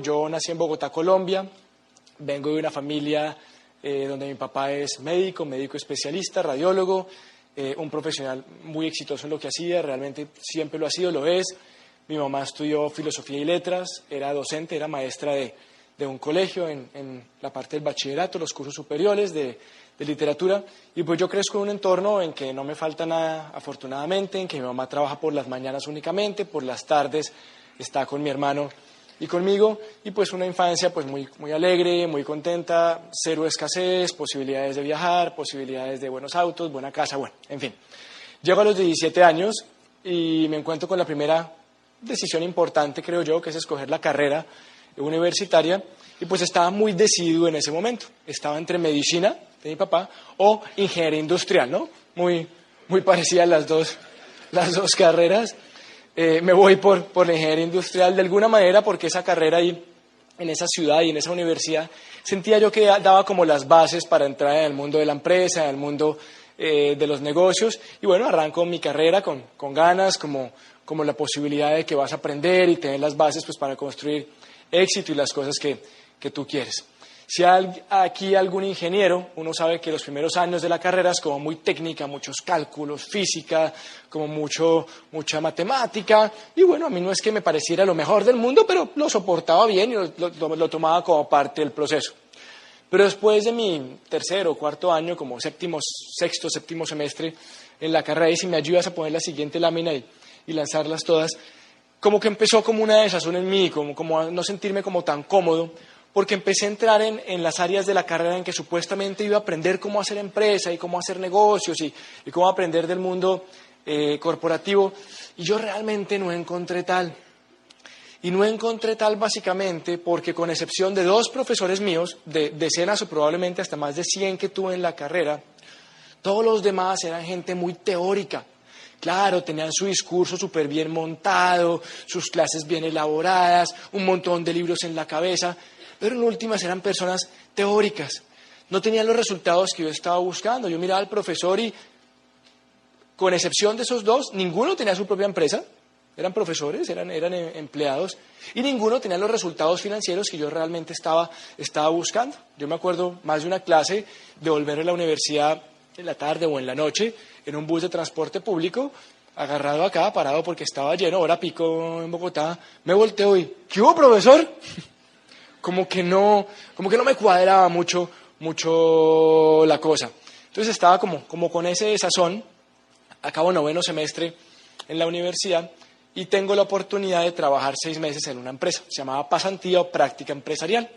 Yo nací en Bogotá, Colombia. Vengo de una familia donde mi papá es médico especialista, radiólogo, un profesional muy exitoso en lo que hacía, realmente siempre lo ha sido, lo es. Mi mamá estudió filosofía y letras, era docente, era maestra de un colegio en la parte del bachillerato, los cursos superiores de literatura, y pues yo crezco en un entorno en que no me falta nada, afortunadamente, en que mi mamá trabaja por las mañanas únicamente, por las tardes está con mi hermano y conmigo, y pues una infancia pues muy alegre, muy contenta, cero escasez, posibilidades de viajar, posibilidades de buenos autos, buena casa, bueno, en fin. Llego a los 17 años y me encuentro con la primera decisión importante, creo yo, que es escoger la carrera universitaria, y pues estaba muy decidido en ese momento. Estaba entre medicina, de mi papá, o ingeniería industrial, ¿no? Muy parecidas las dos carreras. Me voy por la ingeniería industrial de alguna manera, porque esa carrera ahí, en esa ciudad y en esa universidad, sentía yo que daba como las bases para entrar en el mundo de la empresa, en el mundo de los negocios, y bueno, arranco mi carrera con ganas, como la posibilidad de que vas a aprender y tener las bases pues para construir éxito y las cosas que tú quieres. Si hay aquí algún ingeniero, uno sabe que los primeros años de la carrera es como muy técnica, muchos cálculos, física, como mucha matemática, y bueno, a mí no es que me pareciera lo mejor del mundo, pero lo soportaba bien y lo tomaba como parte del proceso. Pero después de mi tercer o cuarto año, como sexto, séptimo semestre en la carrera, y si me ayudas a poner la siguiente lámina y lanzarlas todas, como que empezó como una desazón en mí, como a no sentirme como tan cómodo, porque empecé a entrar en las áreas de la carrera en que supuestamente iba a aprender cómo hacer empresa y cómo hacer negocios y cómo aprender del mundo corporativo, y yo realmente no encontré tal. Y no encontré tal básicamente porque, con excepción de 2 profesores míos, de decenas o probablemente hasta más de 100 que tuve en la carrera, todos los demás eran gente muy teórica. Claro, tenían su discurso súper bien montado, sus clases bien elaboradas, un montón de libros en la cabeza, pero en últimas eran personas teóricas. No tenían los resultados que yo estaba buscando. Yo miraba al profesor y, con excepción de esos 2, ninguno tenía su propia empresa. Eran profesores, eran empleados, y ninguno tenía los resultados financieros que yo realmente estaba buscando. Yo me acuerdo más de una clase de volver a la universidad en la tarde o en la noche, en un bus de transporte público, agarrado acá, parado porque estaba lleno, hora pico en Bogotá, me volteo y, ¿qué hubo, profesor? Como que no me cuadraba mucho la cosa. Entonces estaba como con ese desazón. Acabo 9º semestre en la universidad y tengo la oportunidad de trabajar 6 meses en una empresa. Se llamaba pasantía o práctica empresarial.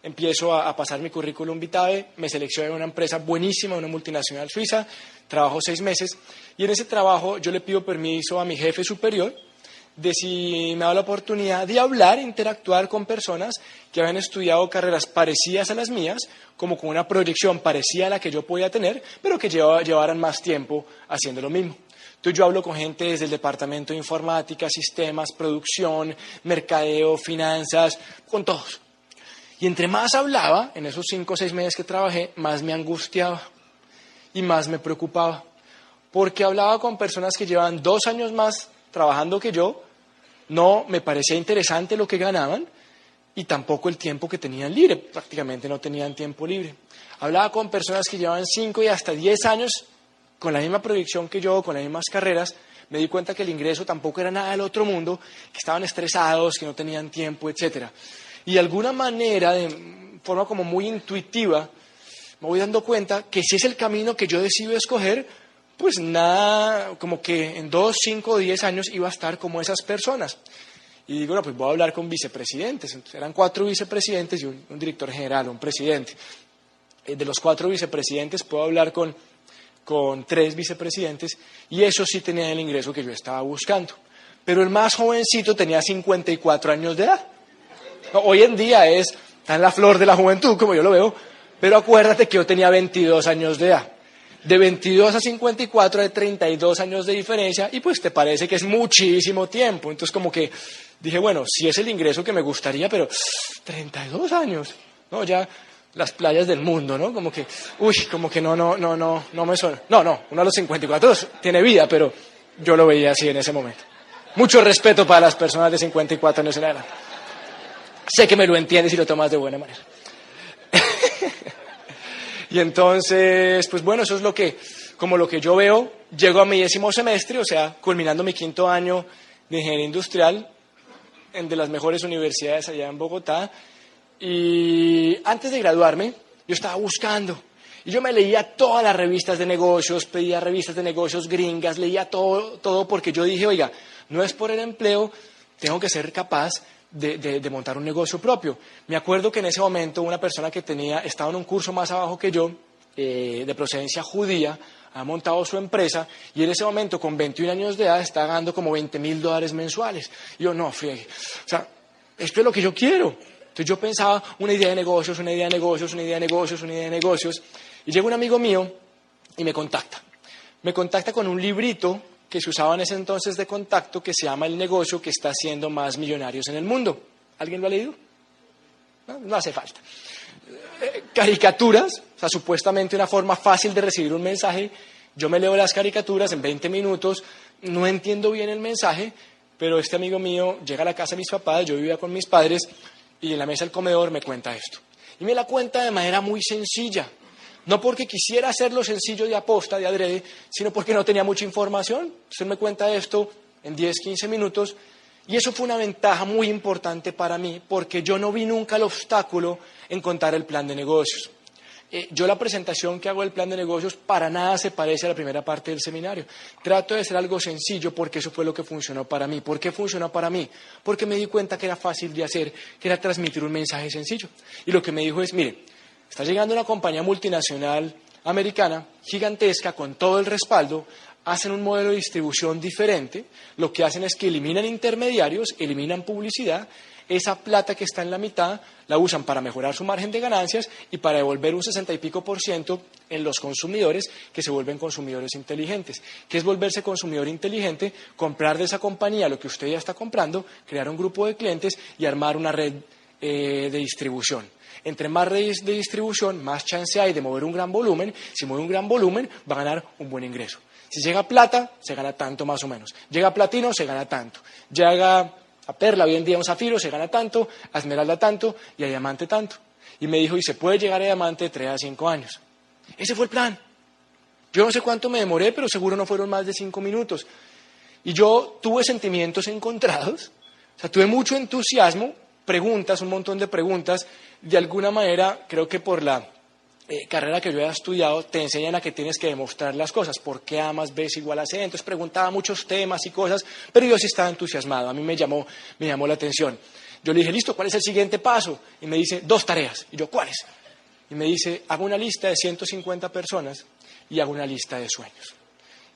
Empiezo a pasar mi currículum vitae, me selecciono en una empresa buenísima, una multinacional suiza, trabajo 6 meses, y en ese trabajo yo le pido permiso a mi jefe superior de si me da la oportunidad de hablar, interactuar con personas que habían estudiado carreras parecidas a las mías, como con una proyección parecida a la que yo podía tener, pero que llevaran más tiempo haciendo lo mismo. Entonces yo hablo con gente desde el departamento de informática, sistemas, producción, mercadeo, finanzas, con todos. Y entre más hablaba, en esos 5 o 6 meses que trabajé, más me angustiaba y más me preocupaba. Porque hablaba con personas que llevaban 2 años más trabajando que yo, no me parecía interesante lo que ganaban y tampoco el tiempo que tenían libre, prácticamente no tenían tiempo libre. Hablaba con personas que llevaban 5 y hasta 10 años con la misma proyección que yo, con las mismas carreras. Me di cuenta que el ingreso tampoco era nada del otro mundo, que estaban estresados, que no tenían tiempo, etcétera. Y de alguna manera, de forma como muy intuitiva, me voy dando cuenta que si es el camino que yo decido escoger, pues nada, como que en 2, 5 o 10 años iba a estar como esas personas. Y digo, no, pues voy a hablar con vicepresidentes. Entonces, eran 4 vicepresidentes y un director general, un presidente. De los 4 vicepresidentes puedo hablar con 3 vicepresidentes, y eso sí tenía el ingreso que yo estaba buscando. Pero el más jovencito tenía 54 años de edad. Hoy en día está en la flor de la juventud, como yo lo veo, pero acuérdate que yo tenía 22 años de edad. De 22 a 54 hay 32 años de diferencia, y pues te parece que es muchísimo tiempo. Entonces como que dije, bueno, sí es el ingreso que me gustaría, pero 32 años, ¿no? Ya las playas del mundo, ¿no? Como que, como que no me suena. No, uno a los 54 tiene vida, pero yo lo veía así en ese momento. Mucho respeto para las personas de 54 años en adelante. Sé que me lo entiendes y lo tomas de buena manera. Y entonces, pues bueno, eso es como lo que yo veo. Llego a mi 10º semestre, o sea, culminando mi 5º año de ingeniería industrial en de las mejores universidades allá en Bogotá. Y antes de graduarme, yo estaba buscando. Y yo me leía todas las revistas de negocios, pedía revistas de negocios gringas, leía todo porque yo dije, oiga, no es por el empleo, tengo que ser capaz de montar un negocio propio. Me acuerdo que en ese momento una persona que estaba en un curso más abajo que yo, de procedencia judía, ha montado su empresa y en ese momento con 21 años de edad está ganando como $20,000 mensuales. Y yo, no, friegue, o sea, esto es lo que yo quiero. Entonces yo pensaba una idea de negocios, una idea de negocios, una idea de negocios, una idea de negocios. Y llega un amigo mío y me contacta. Me contacta con un librito que se usaba en ese entonces de contacto que se llama El negocio que está haciendo más millonarios en el mundo. ¿Alguien lo ha leído? No hace falta. Caricaturas, o sea, supuestamente una forma fácil de recibir un mensaje. Yo me leo las caricaturas en 20 minutos, no entiendo bien el mensaje, pero este amigo mío llega a la casa de mis papás, yo vivía con mis padres, y en la mesa del comedor me cuenta esto. Y me la cuenta de manera muy sencilla. No porque quisiera hacerlo sencillo de aposta, de adrede, sino porque no tenía mucha información. Usted me cuenta esto en 10, 15 minutos. Y eso fue una ventaja muy importante para mí, porque yo no vi nunca el obstáculo en contar el plan de negocios. Yo la presentación que hago del plan de negocios para nada se parece a la primera parte del seminario. Trato de hacer algo sencillo porque eso fue lo que funcionó para mí. ¿Por qué funcionó para mí? Porque me di cuenta que era fácil de hacer, que era transmitir un mensaje sencillo. Y lo que me dijo es, mire, está llegando una compañía multinacional americana, gigantesca, con todo el respaldo, hacen un modelo de distribución diferente, lo que hacen es que eliminan intermediarios, eliminan publicidad, esa plata que está en la mitad la usan para mejorar su margen de ganancias y para devolver un 60 y pico % en los consumidores que se vuelven consumidores inteligentes. ¿Qué es volverse consumidor inteligente? Comprar de esa compañía lo que usted ya está comprando, crear un grupo de clientes y armar una red de distribución. Entre más redes de distribución, más chance hay de mover un gran volumen. Si mueve un gran volumen, va a ganar un buen ingreso. Si llega plata, se gana tanto más o menos. Llega platino, se gana tanto. Llega a perla, hoy en día un zafiro, se gana tanto, a esmeralda tanto y a diamante tanto. Y me dijo, y se puede llegar a diamante de 3 a 5 años. Ese fue el plan. Yo no sé cuánto me demoré, pero seguro no fueron más de 5 minutos. Y yo tuve sentimientos encontrados, o sea, tuve mucho entusiasmo, preguntas, un montón de preguntas. De alguna manera, creo que por la carrera que yo he estudiado, te enseñan a que tienes que demostrar las cosas. ¿Por qué A más B es igual a C? Entonces preguntaba muchos temas y cosas, pero yo sí estaba entusiasmado. A mí me llamó la atención. Yo le dije, listo, ¿cuál es el siguiente paso? Y me dice, 2 tareas. Y yo, ¿cuáles? Y me dice, hago una lista de 150 personas y hago una lista de sueños.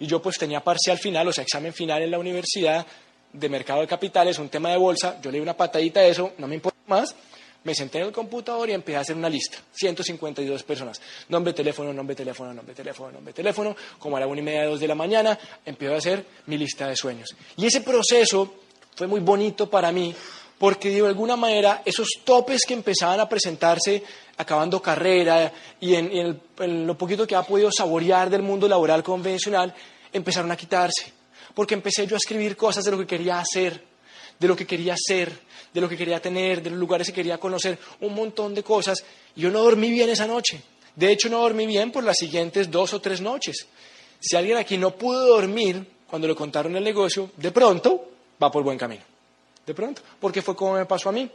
Y yo pues tenía parcial final, o sea, examen final en la universidad de mercado de capitales, un tema de bolsa. Yo le di una patadita a eso, no me importa más. Me senté en el computador y empecé a hacer una lista, 152 personas, nombre, teléfono, nombre, teléfono, nombre, teléfono, nombre, teléfono, como a la 1:30, 2 de la mañana, empecé a hacer mi lista de sueños. Y ese proceso fue muy bonito para mí, porque de alguna manera esos topes que empezaban a presentarse acabando carrera y en lo poquito que ha podido saborear del mundo laboral convencional, empezaron a quitarse, porque empecé yo a escribir cosas de lo que quería hacer, de lo que quería ser, de lo que quería tener, de los lugares que quería conocer, un montón de cosas. Y yo no dormí bien esa noche. De hecho, no dormí bien por las siguientes 2 o 3 noches. Si alguien aquí no pudo dormir cuando le contaron el negocio, de pronto va por buen camino. De pronto, porque fue como me pasó a mí.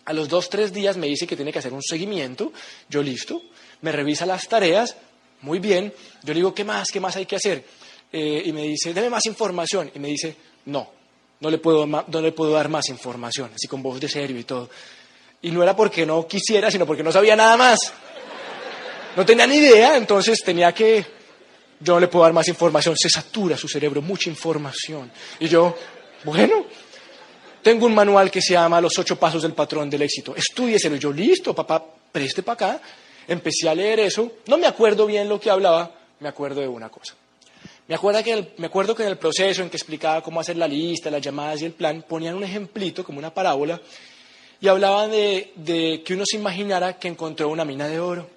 A los 2 o 3 días me dice que tiene que hacer un seguimiento. Yo listo, me revisa las tareas, muy bien. Yo le digo, ¿qué más hay que hacer? Y me dice, deme más información. Y me dice, no le puedo dar más información, así con voz de serio y todo. Y no era porque no quisiera, sino porque no sabía nada más. No tenía ni idea, entonces yo no le puedo dar más información. Se satura su cerebro, mucha información. Y yo, bueno, tengo un manual que se llama Los 8 pasos del patrón del éxito. Estúdieselo. Y yo, listo, papá, preste para acá. Empecé a leer eso. No me acuerdo bien lo que hablaba, me acuerdo de una cosa. Me acuerdo que en el proceso en que explicaba cómo hacer la lista, las llamadas y el plan, ponían un ejemplito, como una parábola, y hablaban de que uno se imaginara que encontró una mina de oro.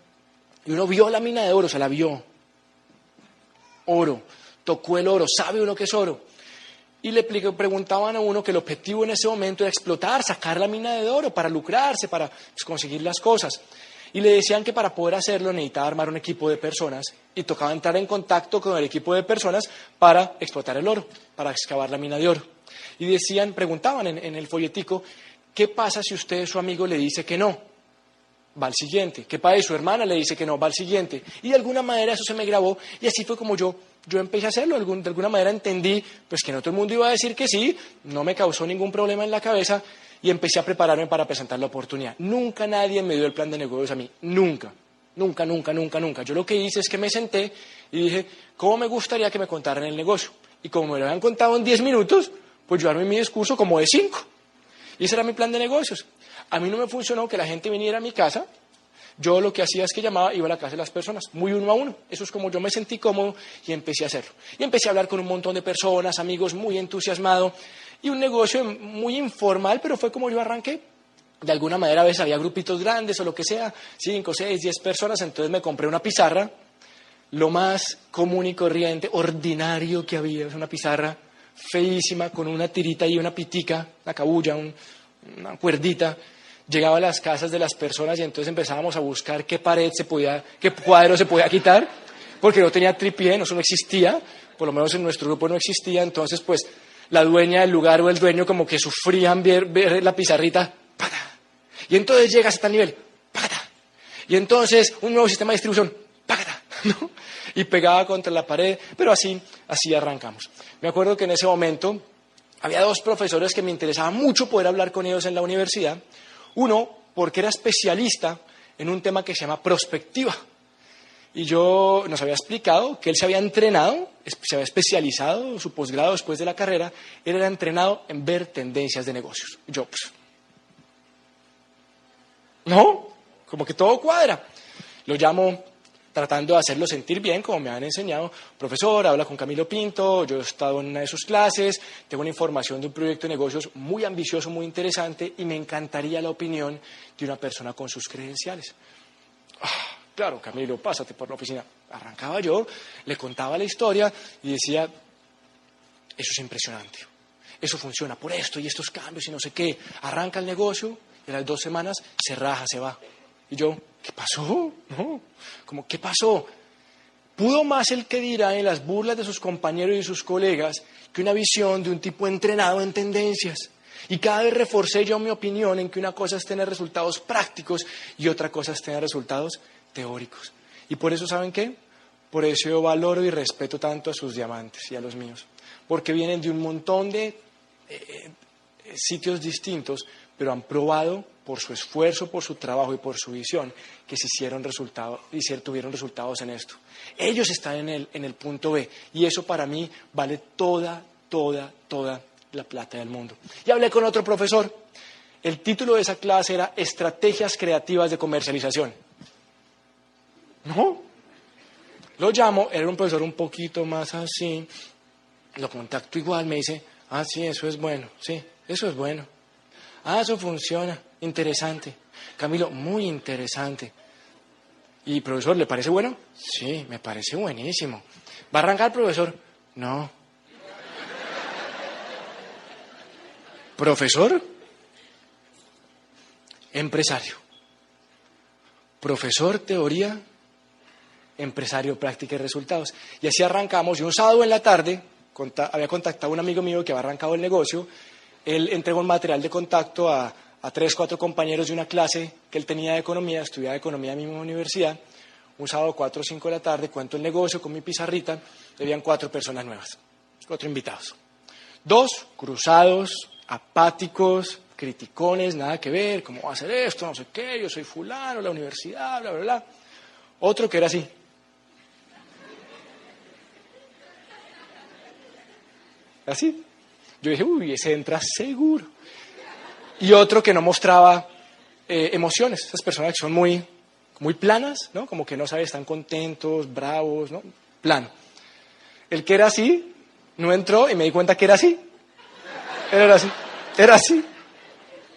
Y uno vio la mina de oro, la vio. Oro, tocó el oro, sabe uno que es oro. y le preguntaban a uno que el objetivo en ese momento era explotar, sacar la mina de oro para lucrarse, para pues, conseguir las cosas. Y le decían que para poder hacerlo necesitaba armar un equipo de personas y tocaba entrar en contacto con el equipo de personas para explotar el oro, para excavar la mina de oro. Y decían, preguntaban en el folletico, ¿qué pasa si usted, su amigo, le dice que no? Va al siguiente. ¿Qué pasa si su hermana le dice que no? Va al siguiente. Y de alguna manera eso se me grabó y así fue como yo empecé a hacerlo. De alguna manera entendí pues que no todo el mundo iba a decir que sí, no me causó ningún problema en la cabeza y empecé a prepararme para presentar la oportunidad. Nunca nadie me dio el plan de negocios a mí. Nunca. Nunca, nunca, nunca, nunca. Yo lo que hice es que me senté y dije, ¿cómo me gustaría que me contaran el negocio? Y como me lo habían contado en 10 minutos, pues yo armé mi discurso como de 5. Y ese era mi plan de negocios. A mí no me funcionó que la gente viniera a mi casa. Yo lo que hacía es que iba a la casa de las personas, muy uno a uno. Eso es como yo me sentí cómodo y empecé a hacerlo. Y empecé a hablar con un montón de personas, amigos, muy entusiasmado. Y un negocio muy informal, pero fue como yo arranqué. De alguna manera a veces había grupitos grandes o lo que sea, 5, 6, 10 personas. Entonces me compré una pizarra, lo más común y corriente, ordinario que había. Es una pizarra feísima, con una tirita y una pitica, una cabulla, una cuerdita. Llegaba a las casas de las personas y entonces empezábamos a buscar qué cuadro se podía quitar, porque no tenía tripié, eso no existía, por lo menos en nuestro grupo no existía. Entonces pues la dueña del lugar o el dueño como que sufrían ver la pizarrita, ¡pata! Y entonces llega hasta tal nivel, ¡pata! Y entonces un nuevo sistema de distribución, ¡pata! ¿No? Y pegaba contra la pared, pero así arrancamos. Me acuerdo que en ese momento había 2 profesores que me interesaba mucho poder hablar con ellos en la universidad. Uno, porque era especialista en un tema que se llama prospectiva. Y yo nos había explicado que él se había entrenado, se había especializado, su posgrado después de la carrera, él era entrenado en ver tendencias de negocios. Y yo, pues, no, como que todo cuadra. Lo llamo tratando de hacerlo sentir bien, como me han enseñado. Profesor, habla con Camilo Pinto, yo he estado en una de sus clases, tengo una información de un proyecto de negocios muy ambicioso, muy interesante, y me encantaría la opinión de una persona con sus credenciales. Claro, Camilo, pásate por la oficina. Arrancaba yo, le contaba la historia y decía, eso es impresionante, eso funciona por esto y estos cambios y no sé qué. Arranca el negocio y a las 2 semanas se raja, se va. Y yo, ¿qué pasó? No, como, ¿qué pasó? Pudo más el que dirá en las burlas de sus compañeros y sus colegas que una visión de un tipo entrenado en tendencias. Y cada vez reforcé yo mi opinión en que una cosa es tener resultados prácticos y otra cosa es tener resultados teóricos. Y por eso, ¿saben qué? Por eso yo valoro y respeto tanto a sus diamantes y a los míos. Porque vienen de un montón de sitios distintos, pero han probado por su esfuerzo, por su trabajo y por su visión, que tuvieron resultados en esto. Ellos están en el punto B, y eso para mí vale toda la plata del mundo. Y hablé con otro profesor. El título de esa clase era Estrategias Creativas de Comercialización. ¿No? Lo llamo, era un profesor un poquito más así, lo contacto igual, me dice, sí, eso es bueno, sí, eso es bueno. Eso funciona, interesante. Camilo, muy interesante. ¿Y profesor, le parece bueno? Sí, me parece buenísimo. ¿Va a arrancar, profesor? No. ¿Profesor? Empresario. Profesor, teoría, empresario, práctica y resultados. Y así arrancamos. Y un sábado en la tarde había contactado a un amigo mío que había arrancado el negocio. Él entregó un material de contacto a 3, 4 compañeros de una clase que él tenía de economía, estudiaba economía en mi misma universidad. Un sábado 4 o 5 de la tarde, cuento el negocio con mi pizarrita, y habían 4 personas nuevas, 4 invitados. 2 cruzados, apáticos, criticones, nada que ver, ¿cómo va a hacer esto? No sé qué, yo soy fulano, la universidad, bla, bla, bla. Otro que era así. Así. Yo dije, uy, ese entra seguro. Y otro que no mostraba emociones. Esas personas que son muy planas, ¿no? Como que no saben, están contentos, bravos, ¿no? Plano. El que era así, no entró y me di cuenta que era así. Era así.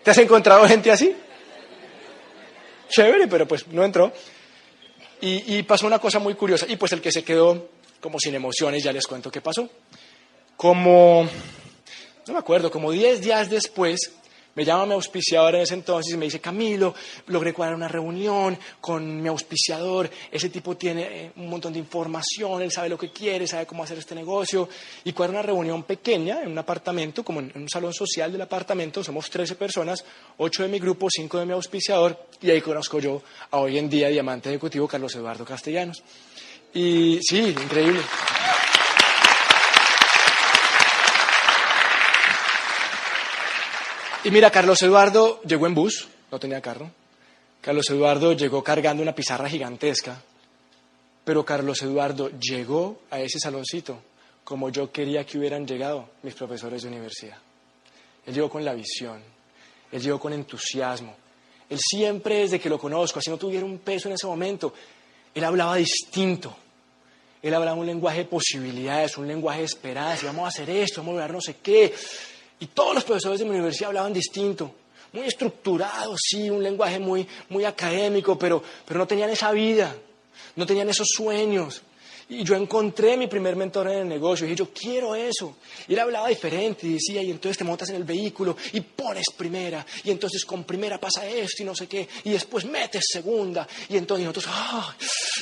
¿Te has encontrado gente así? Chévere, pero pues no entró. Y pasó una cosa muy curiosa. Y pues el que se quedó como sin emociones, ya les cuento qué pasó. Como no me acuerdo, como 10 días después, me llama mi auspiciador en ese entonces y me dice, Camilo, logré cuadrar una reunión con mi auspiciador, ese tipo tiene un montón de información, él sabe lo que quiere, sabe cómo hacer este negocio, y cuadra una reunión pequeña en un apartamento, como en un salón social del apartamento, somos 13 personas, 8 de mi grupo, 5 de mi auspiciador, y ahí conozco yo a hoy en día diamante ejecutivo Carlos Eduardo Castellanos. Y sí, increíble. Y mira, Carlos Eduardo llegó en bus, no tenía carro. Carlos Eduardo llegó cargando una pizarra gigantesca. Pero Carlos Eduardo llegó a ese saloncito como yo quería que hubieran llegado mis profesores de universidad. Él llegó con la visión, él llegó con entusiasmo. Él siempre, desde que lo conozco, así no tuviera un peso en ese momento, él hablaba distinto. Él hablaba un lenguaje de posibilidades, un lenguaje de esperanza. Vamos a hacer esto, vamos a lograr no sé qué. Y todos los profesores de mi universidad hablaban distinto, muy estructurado, sí, un lenguaje muy académico, pero no tenían esa vida, no tenían esos sueños. Y yo encontré mi primer mentor en el negocio y dije, yo quiero eso. Y él hablaba diferente y decía, y entonces te montas en el vehículo y pones primera, y entonces con primera pasa esto y no sé qué, y después metes segunda, y entonces nosotros,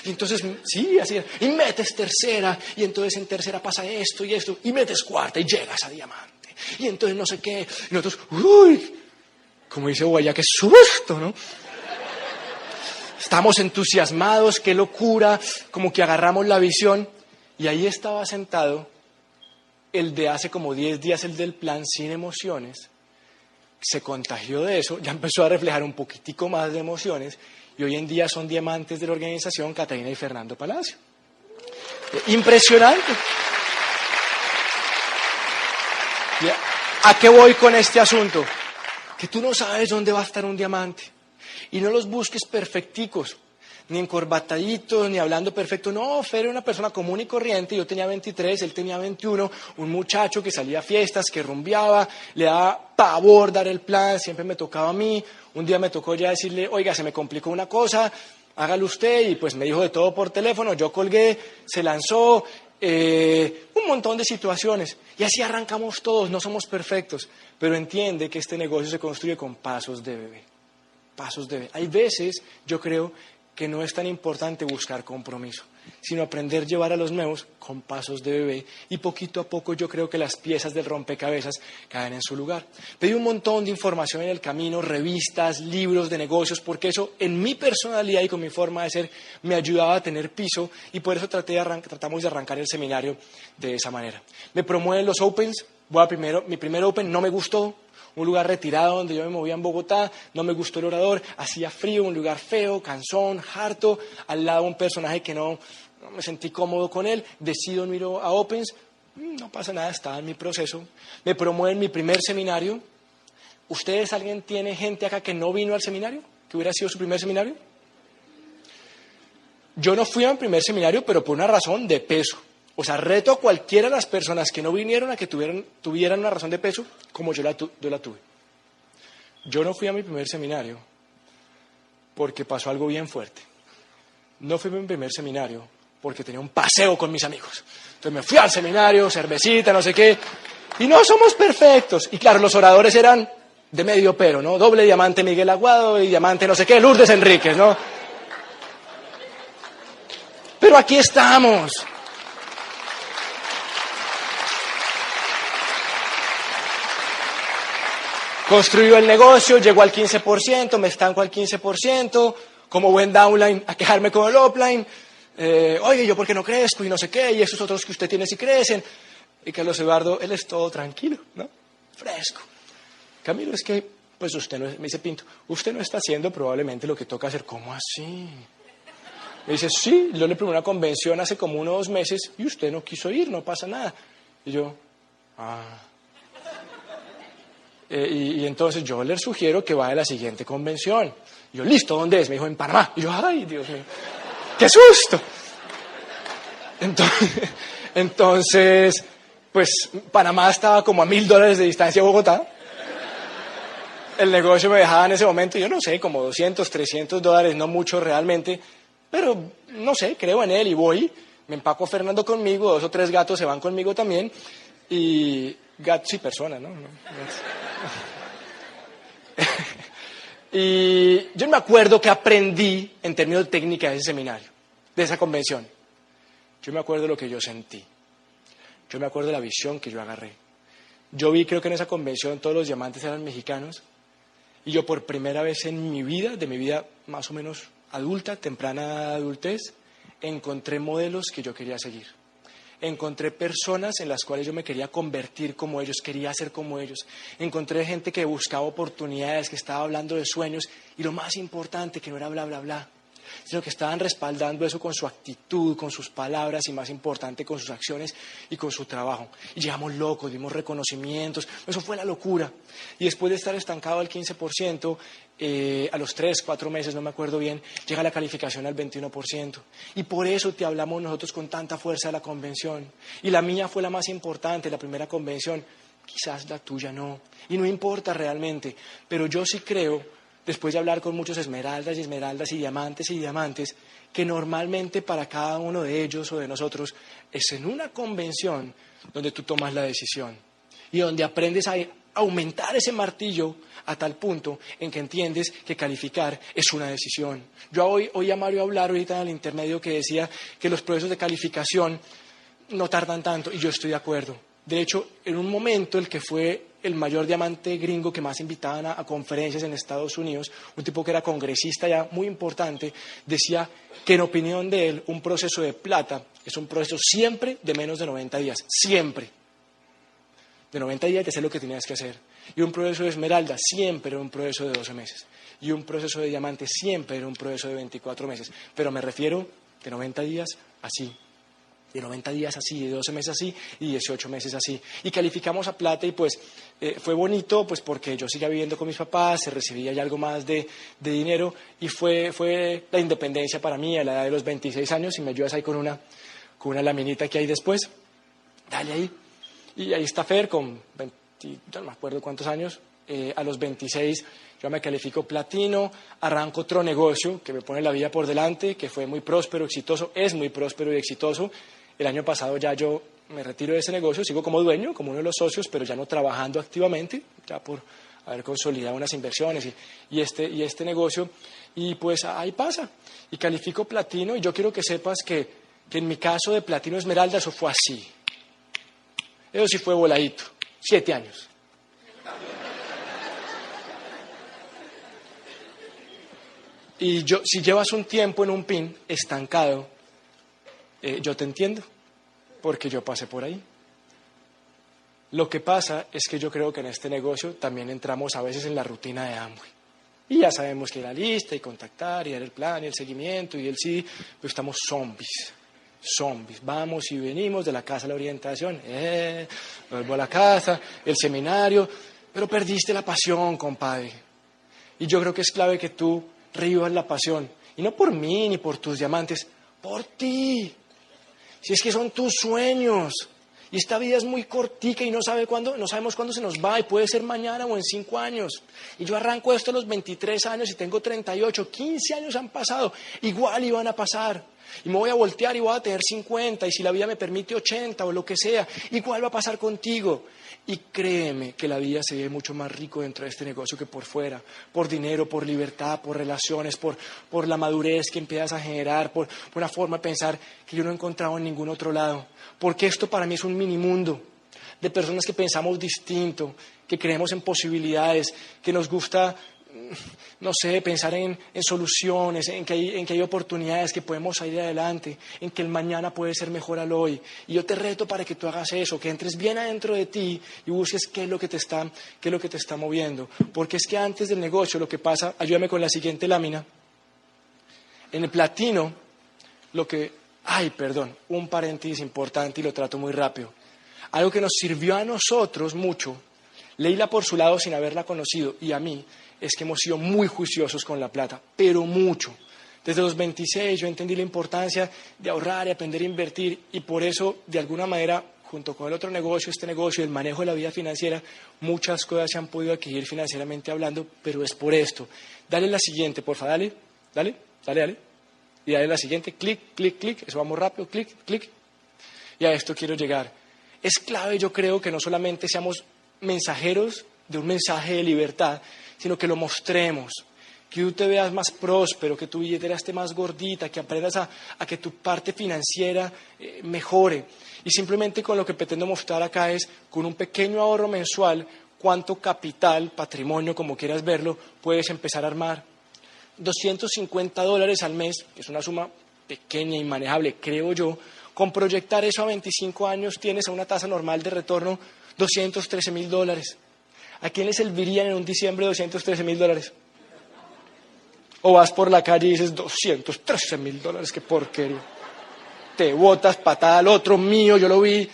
y entonces, sí, así, y metes tercera, y entonces en tercera pasa esto, y metes cuarta y llegas a diamante. Y entonces no sé qué, y nosotros, uy, como dice Guaya, qué susto, ¿no? Estamos entusiasmados, qué locura, como que agarramos la visión. Y ahí estaba sentado el de hace como 10 días, el del plan sin emociones. Se contagió de eso, ya empezó a reflejar un poquitico más de emociones. Y hoy en día son diamantes de la organización Catalina y Fernando Palacio. Impresionante. ¿A qué voy con este asunto? Que tú no sabes dónde va a estar un diamante. Y no los busques perfecticos, ni encorbataditos, ni hablando perfecto. No, Fer era una persona común y corriente. Yo tenía 23, él tenía 21. Un muchacho que salía a fiestas, que rumbeaba, le daba pavor dar el plan, siempre me tocaba a mí. Un día me tocó ya decirle, oiga, se me complicó una cosa, hágalo usted. Y pues me dijo de todo por teléfono, yo colgué, se lanzó. Un montón de situaciones. Y así arrancamos todos, no somos perfectos. Pero entiende que este negocio se construye con pasos de bebé. Pasos de bebé. Hay veces, yo creo, que no es tan importante buscar compromiso, sino aprender a llevar a los nuevos con pasos de bebé. Y poquito a poco yo creo que las piezas del rompecabezas caen en su lugar. Pedí un montón de información en el camino, revistas, libros de negocios, porque eso en mi personalidad y con mi forma de ser me ayudaba a tener piso, y por eso tratamos de arrancar el seminario de esa manera. Me promueven los Opens, mi primer Open no me gustó. Un lugar retirado donde yo me movía en Bogotá, no me gustó el orador, hacía frío, un lugar feo, cansón, harto, al lado un personaje que no me sentí cómodo con él, decido no ir a Opens, no pasa nada, estaba en mi proceso, me promueven mi primer seminario. ¿Ustedes, alguien tiene gente acá que no vino al seminario? ¿Que hubiera sido su primer seminario? Yo no fui a mi primer seminario, pero por una razón de peso. O sea, reto a cualquiera de las personas que no vinieron a que tuvieran una razón de peso como yo la tuve. Yo no fui a mi primer seminario porque pasó algo bien fuerte. No fui a mi primer seminario porque tenía un paseo con mis amigos. Entonces me fui al seminario, cervecita, no sé qué. Y no somos perfectos. Y claro, los oradores eran de medio pero, ¿no? Doble diamante Miguel Aguado y diamante no sé qué, Lourdes Enríquez, ¿no? Pero aquí estamos. Construyó el negocio, llegó al 15%, me estanco al 15%, como buen downline, a quejarme con el upline. Oye, ¿yo por qué no crezco? Y no sé qué, y esos otros que usted tiene sí crecen. Y Carlos Eduardo, él es todo tranquilo, ¿no? Fresco. Camilo, es que, pues usted no es, me dice Pinto, usted no está haciendo probablemente lo que toca hacer. ¿Cómo así? Me dice, sí, yo le probé una convención hace como 1 o 2 meses y usted no quiso ir, no pasa nada. Y yo, y entonces yo le sugiero que vaya a la siguiente convención. Y yo, listo, ¿dónde es? Me dijo, en Panamá. Y yo, ay, Dios mío, ¡qué susto! Entonces, pues Panamá estaba como a $1,000 de distancia de Bogotá. El negocio me dejaba en ese momento, yo no sé, como $200, $300, no mucho realmente, pero no sé, creo en él y voy. Me empaco a Fernando conmigo, 2 o 3 gatos se van conmigo también. Y gatos y personas, ¿no? Y yo me acuerdo que aprendí en términos de técnica de ese seminario, de esa convención. Yo me acuerdo de lo que yo sentí. Yo me acuerdo de la visión que yo agarré. Yo vi, creo que en esa convención todos los diamantes eran mexicanos. Y yo por primera vez en mi vida, de mi vida más o menos adulta, temprana adultez, encontré modelos que yo quería seguir. Encontré personas en las cuales yo me quería convertir como ellos, quería ser como ellos. Encontré gente que buscaba oportunidades, que estaba hablando de sueños y lo más importante, que no era bla, bla, bla, sino que estaban respaldando eso con su actitud, con sus palabras y más importante con sus acciones y con su trabajo. Y llegamos locos, dimos reconocimientos, eso fue la locura. Y después de estar estancado al 15%, a los 3, 4 meses, no me acuerdo bien, llega la calificación al 21%. Y por eso te hablamos nosotros con tanta fuerza de la convención. Y la mía fue la más importante, la primera convención, quizás la tuya no. Y no importa realmente, pero yo sí creo, después de hablar con muchos esmeraldas y esmeraldas y diamantes, que normalmente para cada uno de ellos o de nosotros es en una convención donde tú tomas la decisión y donde aprendes a aumentar ese martillo a tal punto en que entiendes que calificar es una decisión. Yo oí a Mario hablar ahorita en el intermedio que decía que los procesos de calificación no tardan tanto y yo estoy de acuerdo. De hecho, en un momento el que fue el mayor diamante gringo que más invitaban a conferencias en Estados Unidos, un tipo que era congresista ya muy importante, decía que en opinión de él un proceso de plata es un proceso siempre de menos de 90 días, siempre. De 90 días de hacer lo que tenías que hacer. Y un proceso de esmeralda siempre era un proceso de 12 meses. Y un proceso de diamante siempre era un proceso de 24 meses. Pero me refiero de 90 días así. De 90 días así, de 12 meses así y 18 meses así. Y calificamos a plata y pues fue bonito pues porque yo seguía viviendo con mis papás, se recibía ya algo más de dinero y fue la independencia para mí a la edad de los 26 años y me ayudas ahí con una laminita que hay después. Dale ahí. Y ahí está Fer con 20, no me acuerdo cuántos años, a los 26 yo me califico platino, arranco otro negocio que me pone la vida por delante, que fue muy próspero, exitoso, es muy próspero y exitoso. El año pasado ya yo me retiro de ese negocio, sigo como dueño, como uno de los socios, pero ya no trabajando activamente, ya por haber consolidado unas inversiones y este negocio. Y pues ahí pasa. Y califico platino y yo quiero que sepas que en mi caso de platino esmeralda eso fue así. Eso sí fue voladito, 7 años. Y si llevas un tiempo en un pin estancado, yo te entiendo, porque yo pasé por ahí. Lo que pasa es que yo creo que en este negocio también entramos a veces en la rutina de Amway. Y ya sabemos que la lista y contactar y dar el plan y el seguimiento y el sí, pero estamos zombies. Vamos y venimos de la casa a la orientación, vuelvo a la casa, el seminario, pero perdiste la pasión, compadre. Y yo creo que es clave que tú revivas la pasión, y no por mí ni por tus diamantes, por ti. Si es que son tus sueños, y esta vida es muy cortica y no sabemos cuándo se nos va, y puede ser mañana o en 5 años. Y yo arranco esto a los 23 años y tengo 38, 15 años han pasado, igual iban a pasar. Y me voy a voltear y voy a tener 50, y si la vida me permite 80 o lo que sea, igual va a pasar contigo. Y créeme que la vida se ve mucho más rico dentro de este negocio que por fuera, por dinero, por libertad, por relaciones, por la madurez que empiezas a generar, por una forma de pensar que yo no he encontrado en ningún otro lado. Porque esto para mí es un minimundo de personas que pensamos distinto, que creemos en posibilidades, que nos gusta, no sé, pensar en soluciones, en que hay oportunidades, que podemos salir adelante, en que el mañana puede ser mejor al hoy. Y yo te reto para que tú hagas eso, que entres bien adentro de ti y busques qué es lo que te está moviendo. Porque es que antes del negocio lo que pasa, ayúdame con la siguiente lámina, en el platino, un paréntesis importante y lo trato muy rápido. Algo que nos sirvió a nosotros mucho, Leila por su lado sin haberla conocido y a mí, es que hemos sido muy juiciosos con la plata, pero mucho. Desde los 26 yo entendí la importancia de ahorrar y aprender a invertir y por eso, de alguna manera, junto con el otro negocio, este negocio, el manejo de la vida financiera, muchas cosas se han podido adquirir financieramente hablando, pero es por esto. Dale la siguiente, porfa, dale. Y dale la siguiente, clic, clic, clic, eso vamos rápido, clic, clic. Y a esto quiero llegar. es clave, yo creo, que no solamente seamos mensajeros de un mensaje de libertad, sino que lo mostremos, que tú te veas más próspero, que tu billetera esté más gordita, que aprendas a que tu parte financiera mejore. Y simplemente con lo que pretendo mostrar acá es, con un pequeño ahorro mensual, cuánto capital, patrimonio, como quieras verlo, puedes empezar a armar. $250 al mes, que es una suma pequeña y manejable, creo yo. Con proyectar eso a 25 años tienes a una tasa normal de retorno $213,000. ¿A quién le servirían en un diciembre $213,000? O vas por la calle y dices $213,000, qué porquería. Te botas patada al otro, mío, yo lo vi.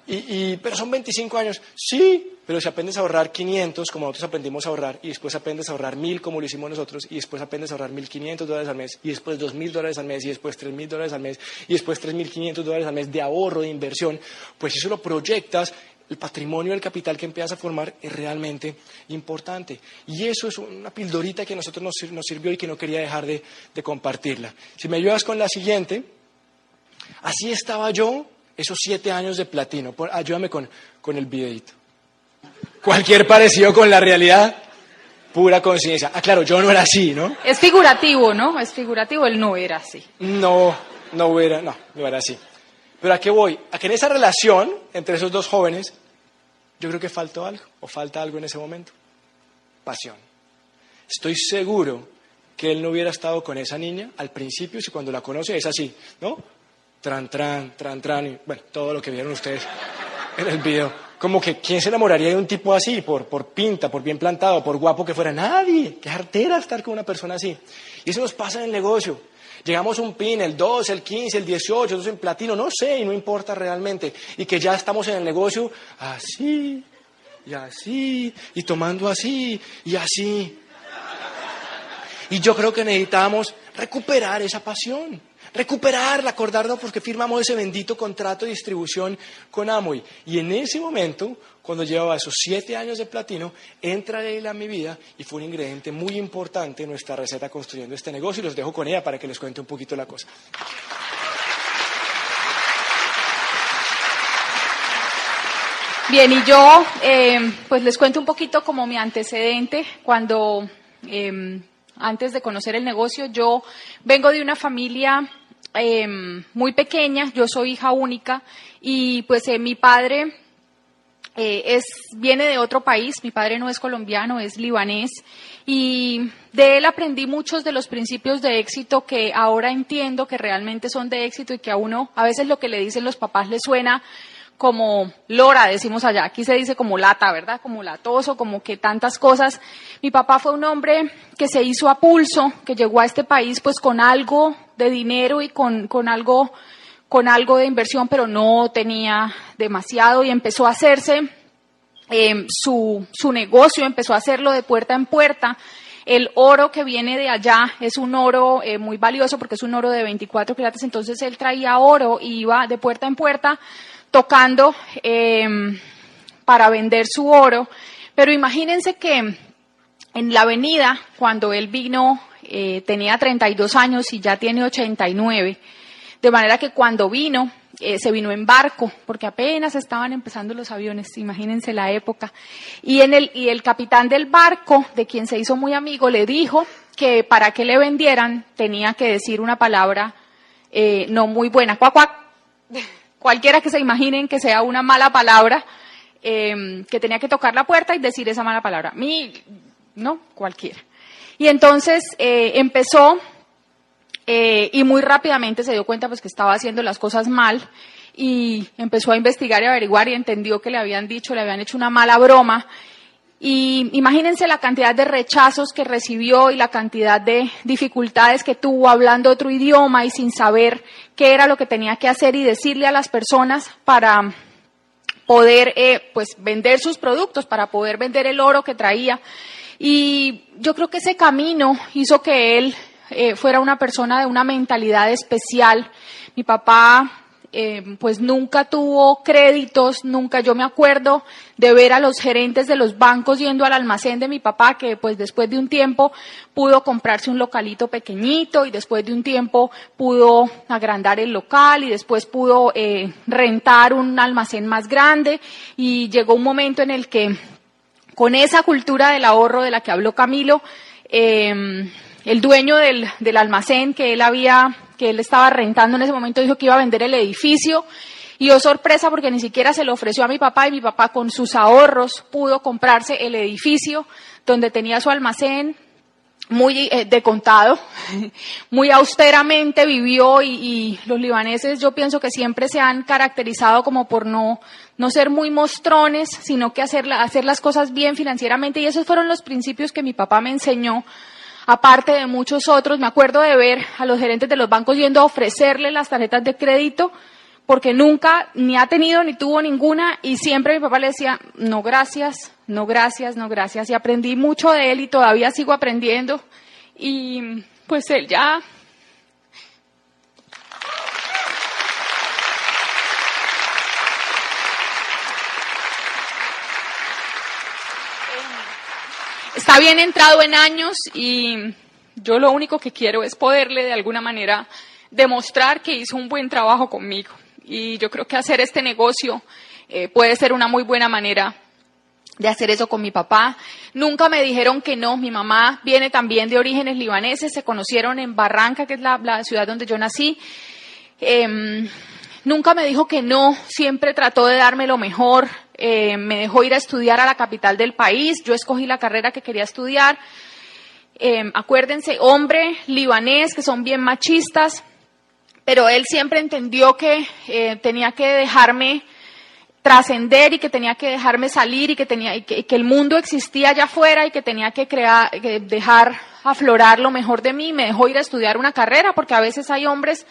Pero son 25 años. Sí, pero si aprendes a ahorrar 500, como nosotros aprendimos a ahorrar, y después aprendes a ahorrar 1,000, como lo hicimos nosotros, y después aprendes a ahorrar $1,500 al mes, y después $2,000 al mes, y después $3,000 al mes, y después $3,500 al mes de ahorro, de inversión, pues eso lo proyectas, el patrimonio, el capital que empiezas a formar es realmente importante. Y eso es una pildorita que a nosotros nos sirvió y que no quería dejar de compartirla. Si me ayudas con la siguiente, así estaba yo esos 7 años de platino. Ayúdame con el videito. Cualquier parecido con la realidad, pura coincidencia. Ah, claro, yo no era así, ¿no? Es figurativo, ¿no? Es figurativo, él no era así. No era así. Pero ¿a qué voy? A que en esa relación entre esos dos jóvenes, yo creo que faltó algo, o falta algo en ese momento. Pasión. Estoy seguro que él no hubiera estado con esa niña al principio, si cuando la conoce es así, ¿no? Tran, y bueno, todo lo que vieron ustedes en el video. Como que, ¿quién se enamoraría de un tipo así? Por pinta, por bien plantado, por guapo que fuera. Nadie. Qué artera estar con una persona así. Y eso nos pasa en el negocio. Llegamos a un pin, el 2, el 15, el 18, entonces en platino, no sé, y no importa realmente. Y que ya estamos en el negocio así, y tomando así, y así. Y yo creo que necesitamos recuperar esa pasión. Recuperarla, acordarnos porque firmamos ese bendito contrato de distribución con Amway. Y en ese momento, cuando llevaba esos 7 años de platino, entra Leila a mi vida y fue un ingrediente muy importante en nuestra receta construyendo este negocio. Y los dejo con ella para que les cuente un poquito la cosa. Bien, y yo pues les cuento un poquito como mi antecedente. Cuando, antes de conocer el negocio, yo vengo de una familia muy pequeña, yo soy hija única y pues mi padre viene de otro país, mi padre no es colombiano, es libanés y de él aprendí muchos de los principios de éxito que ahora entiendo que realmente son de éxito y que a uno a veces lo que le dicen los papás le suena como lora, decimos allá, aquí se dice como lata, ¿verdad? Como latoso, como que tantas cosas. Mi papá fue un hombre que se hizo a pulso, que llegó a este país pues con algo de dinero y con algo de inversión, pero no tenía demasiado y empezó a hacerse su negocio, empezó a hacerlo de puerta en puerta. El oro que viene de allá es un oro muy valioso porque es un oro de 24 quilates, entonces él traía oro y iba de puerta en puerta tocando para vender su oro, pero imagínense que en la avenida, cuando él vino, tenía 32 años y ya tiene 89, de manera que cuando vino, se vino en barco, porque apenas estaban empezando los aviones, imagínense la época, y el capitán del barco, de quien se hizo muy amigo, le dijo que para que le vendieran tenía que decir una palabra no muy buena, cuac, cuac. Cualquiera que se imaginen que sea una mala palabra, que tenía que tocar la puerta y decir esa mala palabra. No, cualquiera. Y entonces empezó y muy rápidamente se dio cuenta pues que estaba haciendo las cosas mal y empezó a investigar y averiguar y entendió que le habían hecho una mala broma. Y imagínense la cantidad de rechazos que recibió y la cantidad de dificultades que tuvo hablando otro idioma y sin saber qué era lo que tenía que hacer y decirle a las personas para poder pues vender sus productos, para poder vender el oro que traía. Y yo creo que ese camino hizo que él fuera una persona de una mentalidad especial. Mi papá pues nunca tuvo créditos, nunca. Yo me acuerdo de ver a los gerentes de los bancos yendo al almacén de mi papá, que pues después de un tiempo pudo comprarse un localito pequeñito y después de un tiempo pudo agrandar el local y después pudo rentar un almacén más grande, y llegó un momento en el que, con esa cultura del ahorro de la que habló Camilo, el dueño del almacén que él estaba rentando en ese momento dijo que iba a vender el edificio, y oh sorpresa, porque ni siquiera se lo ofreció a mi papá, y mi papá con sus ahorros pudo comprarse el edificio donde tenía su almacén, muy de contado, muy austeramente vivió, y los libaneses yo pienso que siempre se han caracterizado como por no ser muy mostrones, sino que hacer las cosas bien financieramente, y esos fueron los principios que mi papá me enseñó, aparte de muchos otros. Me acuerdo de ver a los gerentes de los bancos yendo a ofrecerle las tarjetas de crédito, porque nunca ni ha tenido ni tuvo ninguna, y siempre mi papá le decía, no gracias, no gracias, no gracias, y aprendí mucho de él y todavía sigo aprendiendo, y pues él ya... está bien entrado en años, y yo lo único que quiero es poderle de alguna manera demostrar que hizo un buen trabajo conmigo. Y yo creo que hacer este negocio puede ser una muy buena manera de hacer eso con mi papá. Nunca me dijeron que no. Mi mamá viene también de orígenes libaneses, se conocieron en Barranca, que es la ciudad donde yo nací. Nunca me dijo que no, siempre trató de darme lo mejor. Me dejó ir a estudiar a la capital del país. Yo escogí la carrera que quería estudiar. Acuérdense, hombre libanés, que son bien machistas, pero él siempre entendió que tenía que dejarme trascender y que tenía que dejarme salir, y que el mundo existía allá afuera y que tenía que dejar aflorar lo mejor de mí. Me dejó ir a estudiar una carrera, porque a veces hay hombres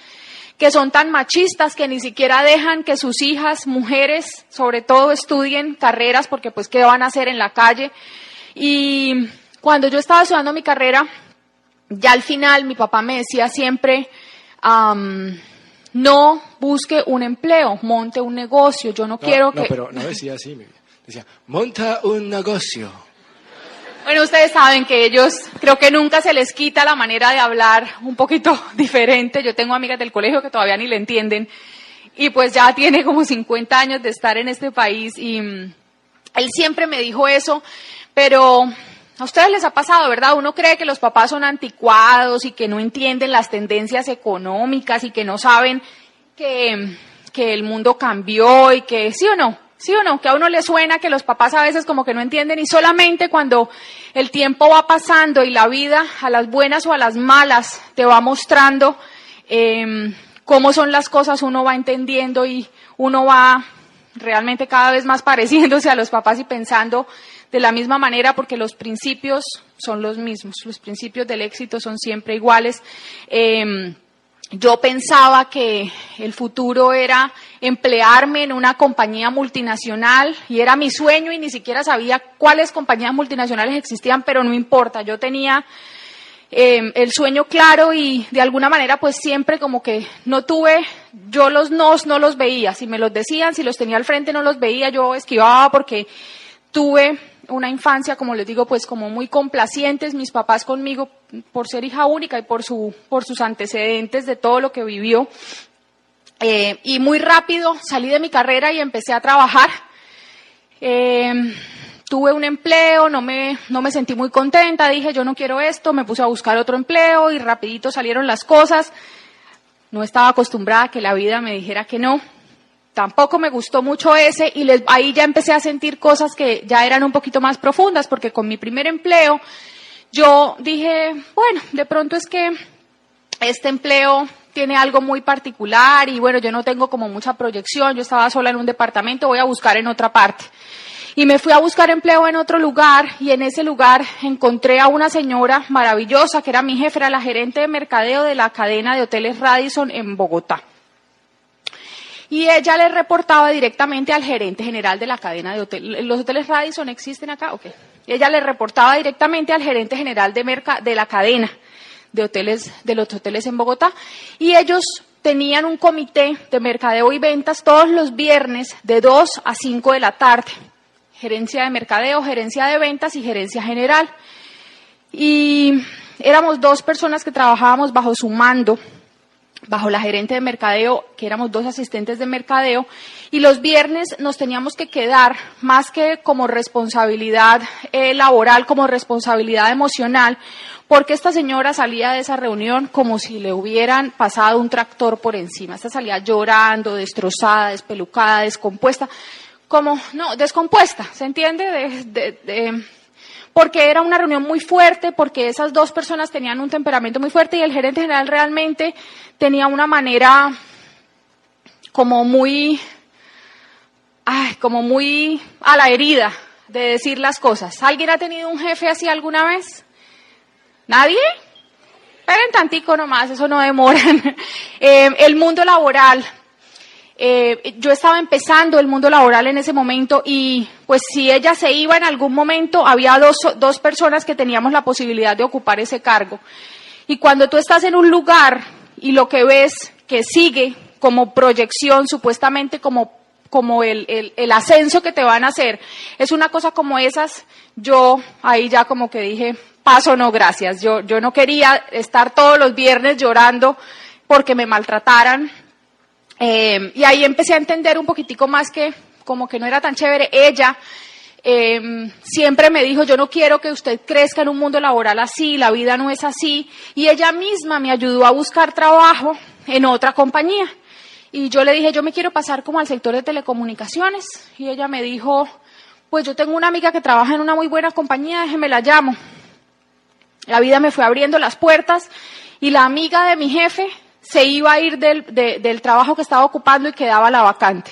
que son tan machistas que ni siquiera dejan que sus hijas, mujeres, sobre todo, estudien carreras, porque pues qué van a hacer en la calle. Y cuando yo estaba estudiando mi carrera, ya al final mi papá me decía siempre, no busque un empleo, monte un negocio. Yo no quiero que... No, pero no decía así, decía, monta un negocio. Bueno, ustedes saben que ellos, creo que nunca se les quita la manera de hablar un poquito diferente. Yo tengo amigas del colegio que todavía ni le entienden, y pues ya tiene como 50 años de estar en este país, y él siempre me dijo eso. Pero a ustedes les ha pasado, ¿verdad? Uno cree que los papás son anticuados y que no entienden las tendencias económicas y que no saben que el mundo cambió, y que ¿sí o no? ¿Sí o no? Que a uno le suena que los papás a veces como que no entienden, y solamente cuando el tiempo va pasando y la vida, a las buenas o a las malas, te va mostrando cómo son las cosas, uno va entendiendo y uno va realmente cada vez más pareciéndose a los papás y pensando de la misma manera, porque los principios son los mismos, los principios del éxito son siempre iguales. Yo pensaba que el futuro era emplearme en una compañía multinacional, y era mi sueño, y ni siquiera sabía cuáles compañías multinacionales existían, pero no importa, yo tenía el sueño claro, y de alguna manera pues siempre como que no tuve, yo los nos no los veía, si me los decían, si los tenía al frente no los veía, yo esquivaba, porque tuve una infancia, como les digo, pues como muy complacientes mis papás conmigo, por ser hija única y por sus antecedentes de todo lo que vivió. Y muy rápido salí de mi carrera y empecé a trabajar. Tuve un empleo, no me sentí muy contenta, dije yo no quiero esto, me puse a buscar otro empleo y rapidito salieron las cosas. No estaba acostumbrada a que la vida me dijera que no. Tampoco me gustó mucho ese, y ahí ya empecé a sentir cosas que ya eran un poquito más profundas, porque con mi primer empleo yo dije, bueno, de pronto es que este empleo tiene algo muy particular y bueno, yo no tengo como mucha proyección, yo estaba sola en un departamento, voy a buscar en otra parte. Y me fui a buscar empleo en otro lugar, y en ese lugar encontré a una señora maravillosa que era mi jefe, era la gerente de mercadeo de la cadena de hoteles Radisson en Bogotá. Y ella le reportaba directamente al gerente general de la cadena de hoteles. ¿Los hoteles Radisson existen acá? Ok. Ella le reportaba directamente al gerente general de la cadena de hoteles, de los hoteles en Bogotá. Y ellos tenían un comité de mercadeo y ventas todos los viernes de 2 a 5 de la tarde. Gerencia de mercadeo, gerencia de ventas y gerencia general. Y éramos 2 personas que trabajábamos bajo su mando, bajo la gerente de mercadeo, que éramos 2 asistentes de mercadeo, y los viernes nos teníamos que quedar, más que como responsabilidad laboral, como responsabilidad emocional, porque esta señora salía de esa reunión como si le hubieran pasado un tractor por encima. Esta salía llorando, destrozada, despelucada, descompuesta, descompuesta, ¿se entiende? Porque era una reunión muy fuerte, porque esas 2 personas tenían un temperamento muy fuerte y el gerente general realmente tenía una manera como muy a la herida de decir las cosas. ¿Alguien ha tenido un jefe así alguna vez? ¿Nadie? Esperen tantico nomás, eso no demoran. El mundo laboral. Yo estaba empezando el mundo laboral en ese momento y pues si ella se iba en algún momento, había dos personas que teníamos la posibilidad de ocupar ese cargo. Y cuando tú estás en un lugar y lo que ves que sigue como proyección, supuestamente como el ascenso que te van a hacer, es una cosa como esas, yo ahí ya como que dije, paso no gracias. Yo no quería estar todos los viernes llorando porque me maltrataran. Y ahí empecé a entender un poquitico más que como que no era tan chévere. Ella siempre me dijo, yo no quiero que usted crezca en un mundo laboral así, la vida no es así. Y ella misma me ayudó a buscar trabajo en otra compañía. Y yo le dije, yo me quiero pasar como al sector de telecomunicaciones. Y ella me dijo, pues yo tengo una amiga que trabaja en una muy buena compañía, déjeme la llamo. La vida me fue abriendo las puertas y la amiga de mi jefe se iba a ir del trabajo que estaba ocupando y quedaba la vacante.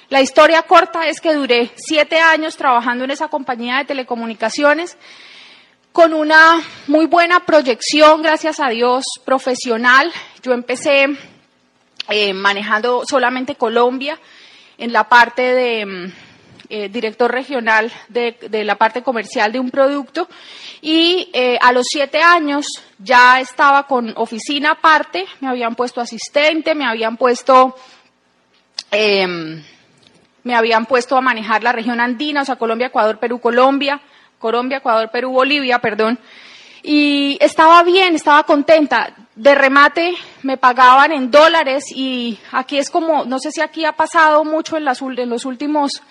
La historia corta es que duré 7 años trabajando en esa compañía de telecomunicaciones con una muy buena proyección, gracias a Dios, profesional. Yo empecé manejando solamente Colombia en la parte de director regional de la parte comercial de un producto y a los 7 años ya estaba con oficina aparte, me habían puesto asistente, me habían puesto a manejar la región andina, o sea, Colombia, Ecuador, Perú, Ecuador, Perú, Bolivia, perdón. Y estaba bien, estaba contenta. De remate me pagaban en dólares y aquí es como, no sé si aquí ha pasado mucho en los últimos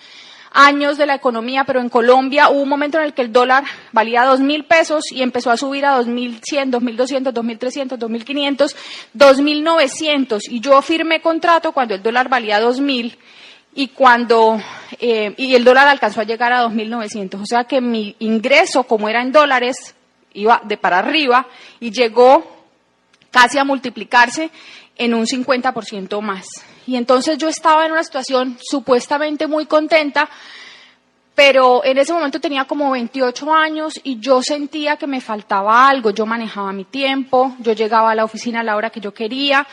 años de la economía, pero en Colombia hubo un momento en el que el dólar valía 2.000 pesos y empezó a subir a 2.100, 2.200, 2.300, 2.500, 2.900 y yo firmé contrato cuando el dólar valía 2.000 y el dólar alcanzó a llegar a 2.900, o sea que mi ingreso, como era en dólares, iba de para arriba y llegó casi a multiplicarse en un 50% más. Y entonces yo estaba en una situación supuestamente muy contenta, pero en ese momento tenía como 28 años y yo sentía que me faltaba algo. Yo manejaba mi tiempo, yo llegaba a la oficina a la hora que yo quería,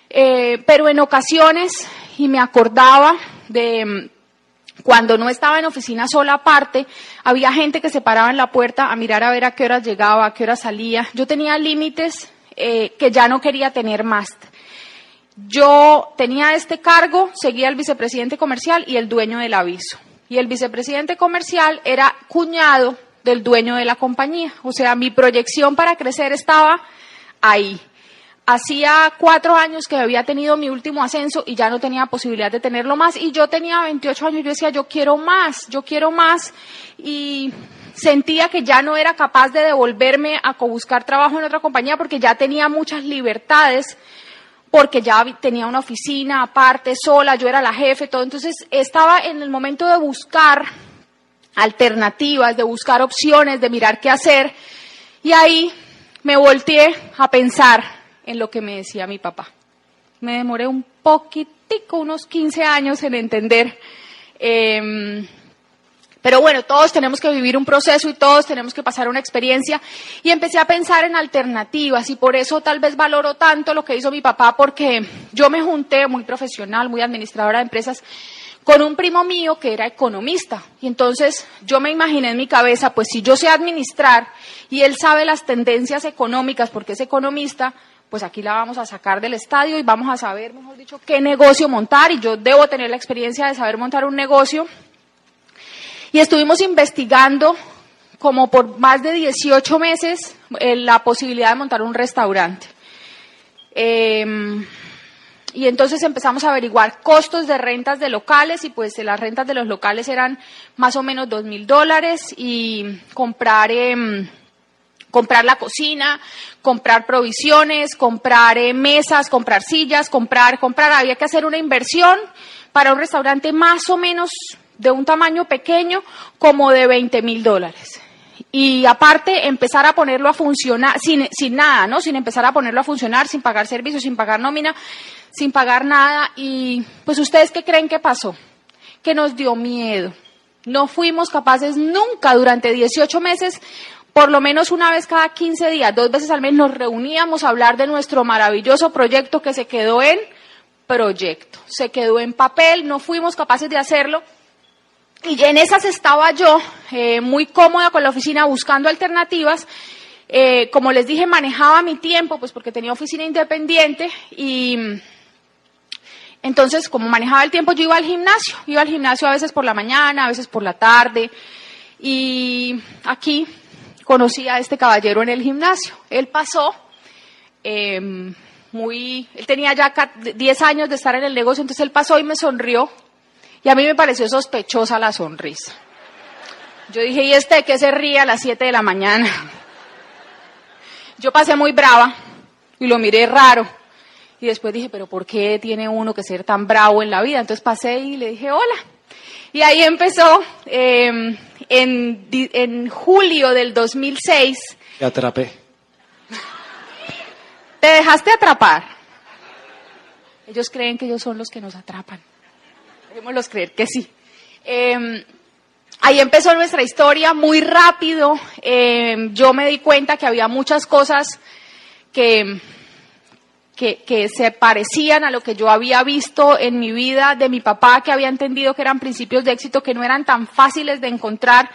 pero en ocasiones, y me acordaba de cuando no estaba en oficina sola aparte, había gente que se paraba en la puerta a mirar a ver a qué horas llegaba, a qué horas salía. Yo tenía límites que ya no quería tener más. Yo tenía este cargo, seguía el vicepresidente comercial y el dueño del aviso. Y el vicepresidente comercial era cuñado del dueño de la compañía. O sea, mi proyección para crecer estaba ahí. Hacía 4 años que había tenido mi último ascenso y ya no tenía posibilidad de tenerlo más. Y yo tenía 28 años y yo decía, yo quiero más. Y sentía que ya no era capaz de devolverme a buscar trabajo en otra compañía porque ya tenía muchas libertades, porque ya tenía una oficina aparte, sola, yo era la jefe, todo. Entonces estaba en el momento de buscar alternativas, de buscar opciones, de mirar qué hacer. Y ahí me volteé a pensar en lo que me decía mi papá. Me demoré un poquitico, unos 15 años en entender. Pero bueno, todos tenemos que vivir un proceso y todos tenemos que pasar una experiencia. Y empecé a pensar en alternativas y por eso tal vez valoro tanto lo que hizo mi papá, porque yo me junté muy profesional, muy administradora de empresas, con un primo mío que era economista. Y entonces yo me imaginé en mi cabeza, pues si yo sé administrar y él sabe las tendencias económicas porque es economista, pues aquí la vamos a sacar del estadio y vamos a saber, mejor dicho, qué negocio montar, y yo debo tener la experiencia de saber montar un negocio. Y estuvimos investigando como por más de 18 meses la posibilidad de montar un restaurante. Y entonces empezamos a averiguar costos de rentas de locales, y pues las rentas de los locales eran más o menos $2,000, y comprar la cocina, comprar provisiones, comprar mesas, comprar sillas, comprar, había que hacer una inversión para un restaurante más o menos de un tamaño pequeño, como de $20,000. Y aparte empezar a ponerlo a funcionar sin nada, ¿no? Sin empezar a ponerlo a funcionar, sin pagar servicios, sin pagar nómina, sin pagar nada. Y pues ¿ustedes qué creen que pasó? Que nos dio miedo. No fuimos capaces nunca durante 18 meses, por lo menos una vez cada 15 días, 2 veces al mes, nos reuníamos a hablar de nuestro maravilloso proyecto, que se quedó en proyecto, se quedó en papel, no fuimos capaces de hacerlo. Y en esas estaba yo, muy cómoda con la oficina, buscando alternativas. Como les dije, manejaba mi tiempo, pues porque tenía oficina independiente, y entonces, como manejaba el tiempo, yo iba al gimnasio a veces por la mañana, a veces por la tarde, y aquí conocí a este caballero en el gimnasio. Él pasó, él tenía ya 10 años de estar en el negocio, entonces él pasó y me sonrió. Y a mí me pareció sospechosa la sonrisa. Yo dije, ¿y este de qué se ríe a las 7 de la mañana? Yo pasé muy brava y lo miré raro. Y después dije, ¿pero por qué tiene uno que ser tan bravo en la vida? Entonces pasé y le dije, hola. Y ahí empezó, en julio del 2006. Te atrapé. ¿Te dejaste atrapar? Ellos creen que ellos son los que nos atrapan. Dejémoslos creer que sí. Ahí empezó nuestra historia muy rápido. Yo me di cuenta que había muchas cosas que se parecían a lo que yo había visto en mi vida de mi papá, que había entendido que eran principios de éxito, que no eran tan fáciles de encontrar,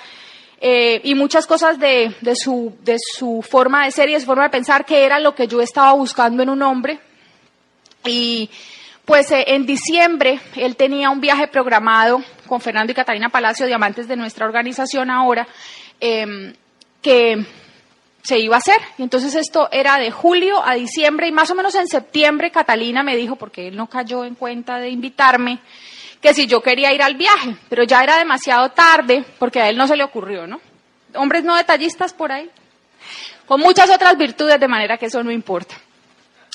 y muchas cosas de su forma de ser y de su forma de pensar, que era lo que yo estaba buscando en un hombre. Y pues en diciembre él tenía un viaje programado con Fernando y Catalina Palacio, diamantes de nuestra organización ahora, que se iba a hacer. Y entonces esto era de julio a diciembre, y más o menos en septiembre Catalina me dijo, porque él no cayó en cuenta de invitarme, que si yo quería ir al viaje, pero ya era demasiado tarde, porque a él no se le ocurrió, ¿no? Hombres no detallistas por ahí, con muchas otras virtudes, de manera que eso no importa.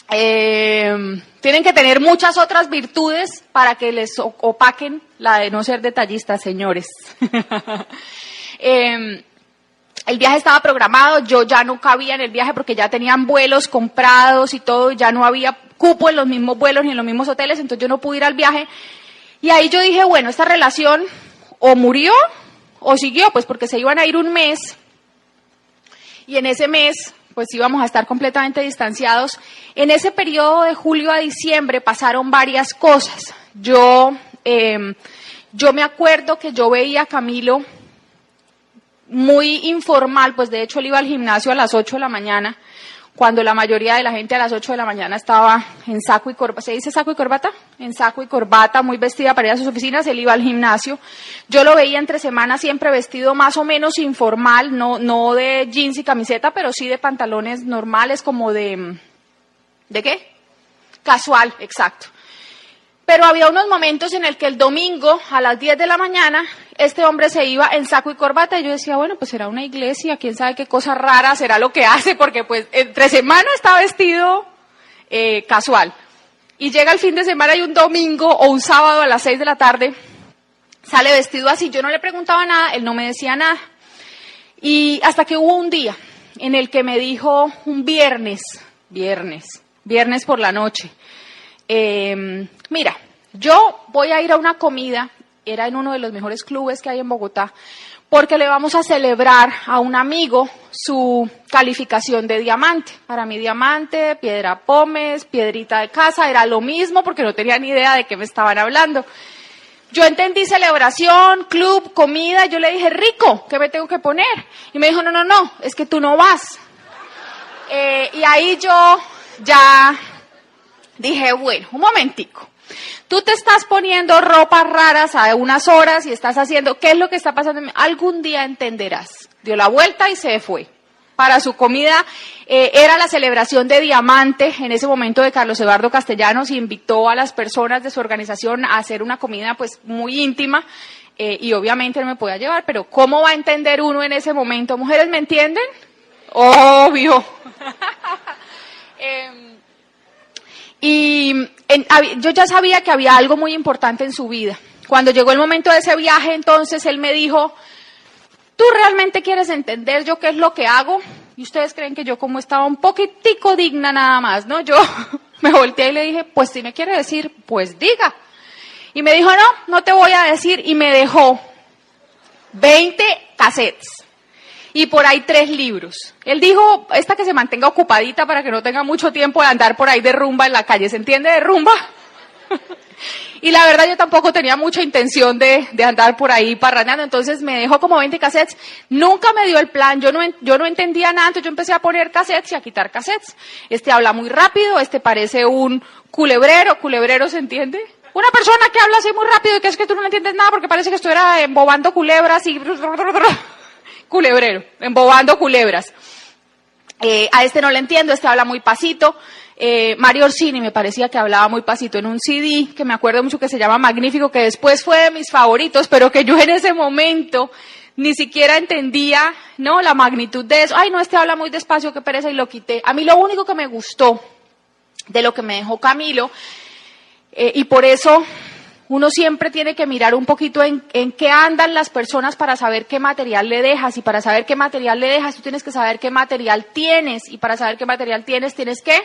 Tienen que tener muchas otras virtudes para que les opaquen la de no ser detallistas, señores. El viaje estaba programado, yo ya no cabía en el viaje porque ya tenían vuelos comprados y todo, ya no había cupo en los mismos vuelos ni en los mismos hoteles, entonces yo no pude ir al viaje. Y ahí yo dije, bueno, esta relación o murió o siguió, pues porque se iban a ir un mes, y en ese mes pues íbamos a estar completamente distanciados. En ese periodo de julio a diciembre pasaron varias cosas. Yo me acuerdo que yo veía a Camilo muy informal, pues de hecho él iba al gimnasio a las 8 de la mañana, cuando la mayoría de la gente a las 8 de la mañana estaba en saco y corbata. ¿Se dice saco y corbata? En saco y corbata, muy vestida para ir a sus oficinas. Él iba al gimnasio. Yo lo veía entre semanas siempre vestido más o menos informal, no de jeans y camiseta, pero sí de pantalones normales, como ¿de qué? Casual, exacto. Pero había unos momentos en el que el domingo a las 10 de la mañana este hombre se iba en saco y corbata, y yo decía, bueno, pues será una iglesia, quién sabe qué cosa rara será lo que hace, porque pues entre semana está vestido casual. Y llega el fin de semana y un domingo o un sábado a las 6 de la tarde sale vestido así. Yo no le preguntaba nada, él no me decía nada. Y hasta que hubo un día en el que me dijo, un viernes por la noche, mira, yo voy a ir a una comida, era en uno de los mejores clubes que hay en Bogotá, porque le vamos a celebrar a un amigo su calificación de diamante. Para mí diamante, piedra pómez, piedrita de casa, era lo mismo porque no tenía ni idea de qué me estaban hablando. Yo entendí celebración, club, comida, yo le dije, rico, ¿qué me tengo que poner? Y me dijo, no, es que tú no vas. Y ahí yo ya dije, bueno, un momentico. Tú te estás poniendo ropas raras a unas horas y estás haciendo, ¿qué es lo que está pasando? Algún día entenderás. Dio la vuelta y se fue. Para su comida era la celebración de Diamante, en ese momento de Carlos Eduardo Castellanos, y invitó a las personas de su organización a hacer una comida pues muy íntima, y obviamente no me podía llevar, pero ¿cómo va a entender uno en ese momento? ¿Mujeres me entienden? Obvio. Yo ya sabía que había algo muy importante en su vida. Cuando llegó el momento de ese viaje, entonces él me dijo, ¿tú realmente quieres entender yo qué es lo que hago? Y ustedes creen que yo como estaba un poquitico digna nada más, ¿no? Yo me volteé y le dije, pues si me quiere decir, pues diga. Y me dijo, no te voy a decir, y me dejó 20 cassettes. Y por ahí 3 libros. Él dijo, esta que se mantenga ocupadita para que no tenga mucho tiempo de andar por ahí de rumba en la calle. ¿Se entiende de rumba? Y la verdad yo tampoco tenía mucha intención de andar por ahí parrandeando, entonces me dejó como 20 cassettes. Nunca me dio el plan, yo no entendía nada, entonces yo empecé a poner cassettes y a quitar cassettes. Este habla muy rápido, este parece un culebrero, ¿se entiende? Una persona que habla así muy rápido y que es que tú no entiendes nada porque parece que estuviera embobando culebras y... Culebrero, embobando culebras. A este no le entiendo, este habla muy pasito. Mario Orsini me parecía que hablaba muy pasito en un CD, que me acuerdo mucho que se llama Magnífico, que después fue de mis favoritos, pero que yo en ese momento ni siquiera entendía, ¿no?, la magnitud de eso. Ay, no, este habla muy despacio, qué pereza, y lo quité. A mí lo único que me gustó de lo que me dejó Camilo, y por eso uno siempre tiene que mirar un poquito en qué andan las personas para saber qué material le dejas, y para saber qué material le dejas tú tienes que saber qué material tienes, y para saber qué material tienes que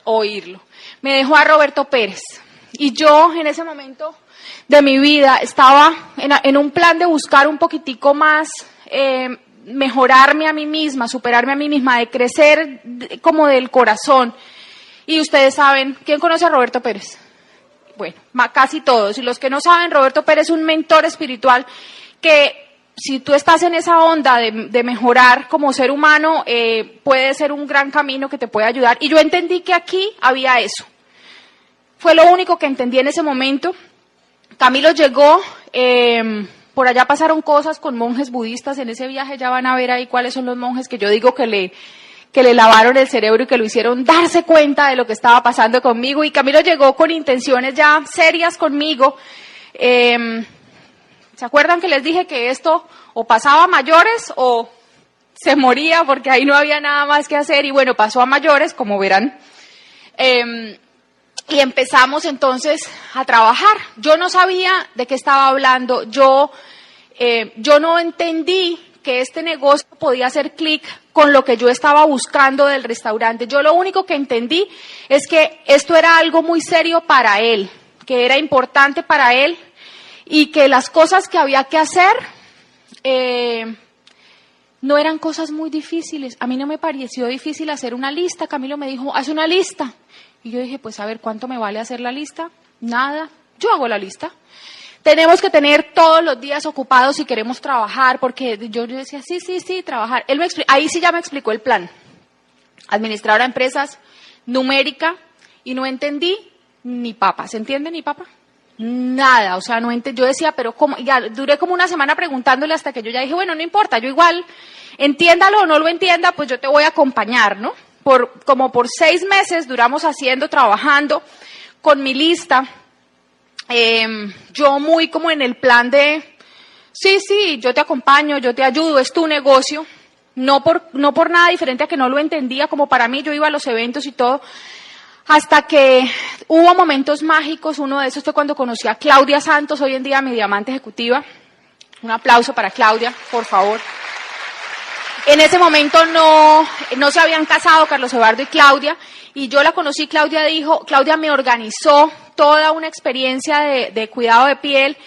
oírlo. Me dejó a Roberto Pérez, y yo en ese momento de mi vida estaba en un plan de buscar un poquitico más, mejorarme a mí misma, superarme a mí misma, de crecer como del corazón. Y ustedes saben, ¿quién conoce a Roberto Pérez? Bueno, casi todos. Y los que no saben, Roberto Pérez es un mentor espiritual que, si tú estás en esa onda de mejorar como ser humano, puede ser un gran camino que te puede ayudar. Y yo entendí que aquí había eso. Fue lo único que entendí en ese momento. Camilo llegó, por allá pasaron cosas con monjes budistas en ese viaje, ya van a ver ahí cuáles son los monjes que yo digo que le lavaron el cerebro y que lo hicieron darse cuenta de lo que estaba pasando conmigo. Y Camilo llegó con intenciones ya serias conmigo. ¿Se acuerdan que les dije que esto o pasaba a mayores o se moría, porque ahí no había nada más que hacer? Y bueno, pasó a mayores, como verán. Y empezamos entonces a trabajar. Yo no sabía de qué estaba hablando. Yo no entendí que este negocio podía hacer clic con lo que yo estaba buscando del restaurante. Yo lo único que entendí es que esto era algo muy serio para él, que era importante para él, y que las cosas que había que hacer no eran cosas muy difíciles. A mí no me pareció difícil hacer una lista. Camilo me dijo, haz una lista. Y yo dije, pues a ver, ¿cuánto me vale hacer la lista? Nada, yo hago la lista. Tenemos que tener todos los días ocupados si queremos trabajar, porque yo decía, sí, trabajar. Ahí sí ya me explicó el plan. Administradora de empresas, numérica, y no entendí ni papa. ¿Se entiende ni papa? Nada, o sea, no entendí. Yo decía, pero ¿cómo? Ya duré como una semana preguntándole hasta que yo ya dije, bueno, no importa, yo igual, entiéndalo o no lo entienda, pues yo te voy a acompañar, ¿no? Como por 6 meses duramos trabajando con mi lista. Yo muy como en el plan de, sí, yo te acompaño, yo te ayudo, es tu negocio, no por nada diferente a que no lo entendía, como para mí, yo iba a los eventos y todo, hasta que hubo momentos mágicos. Uno de esos fue cuando conocí a Claudia Santos, hoy en día mi diamante ejecutiva. Un aplauso para Claudia, por favor. En ese momento no se habían casado Carlos Eduardo y Claudia, y yo la conocí. Claudia me organizó toda una experiencia de cuidado de piel.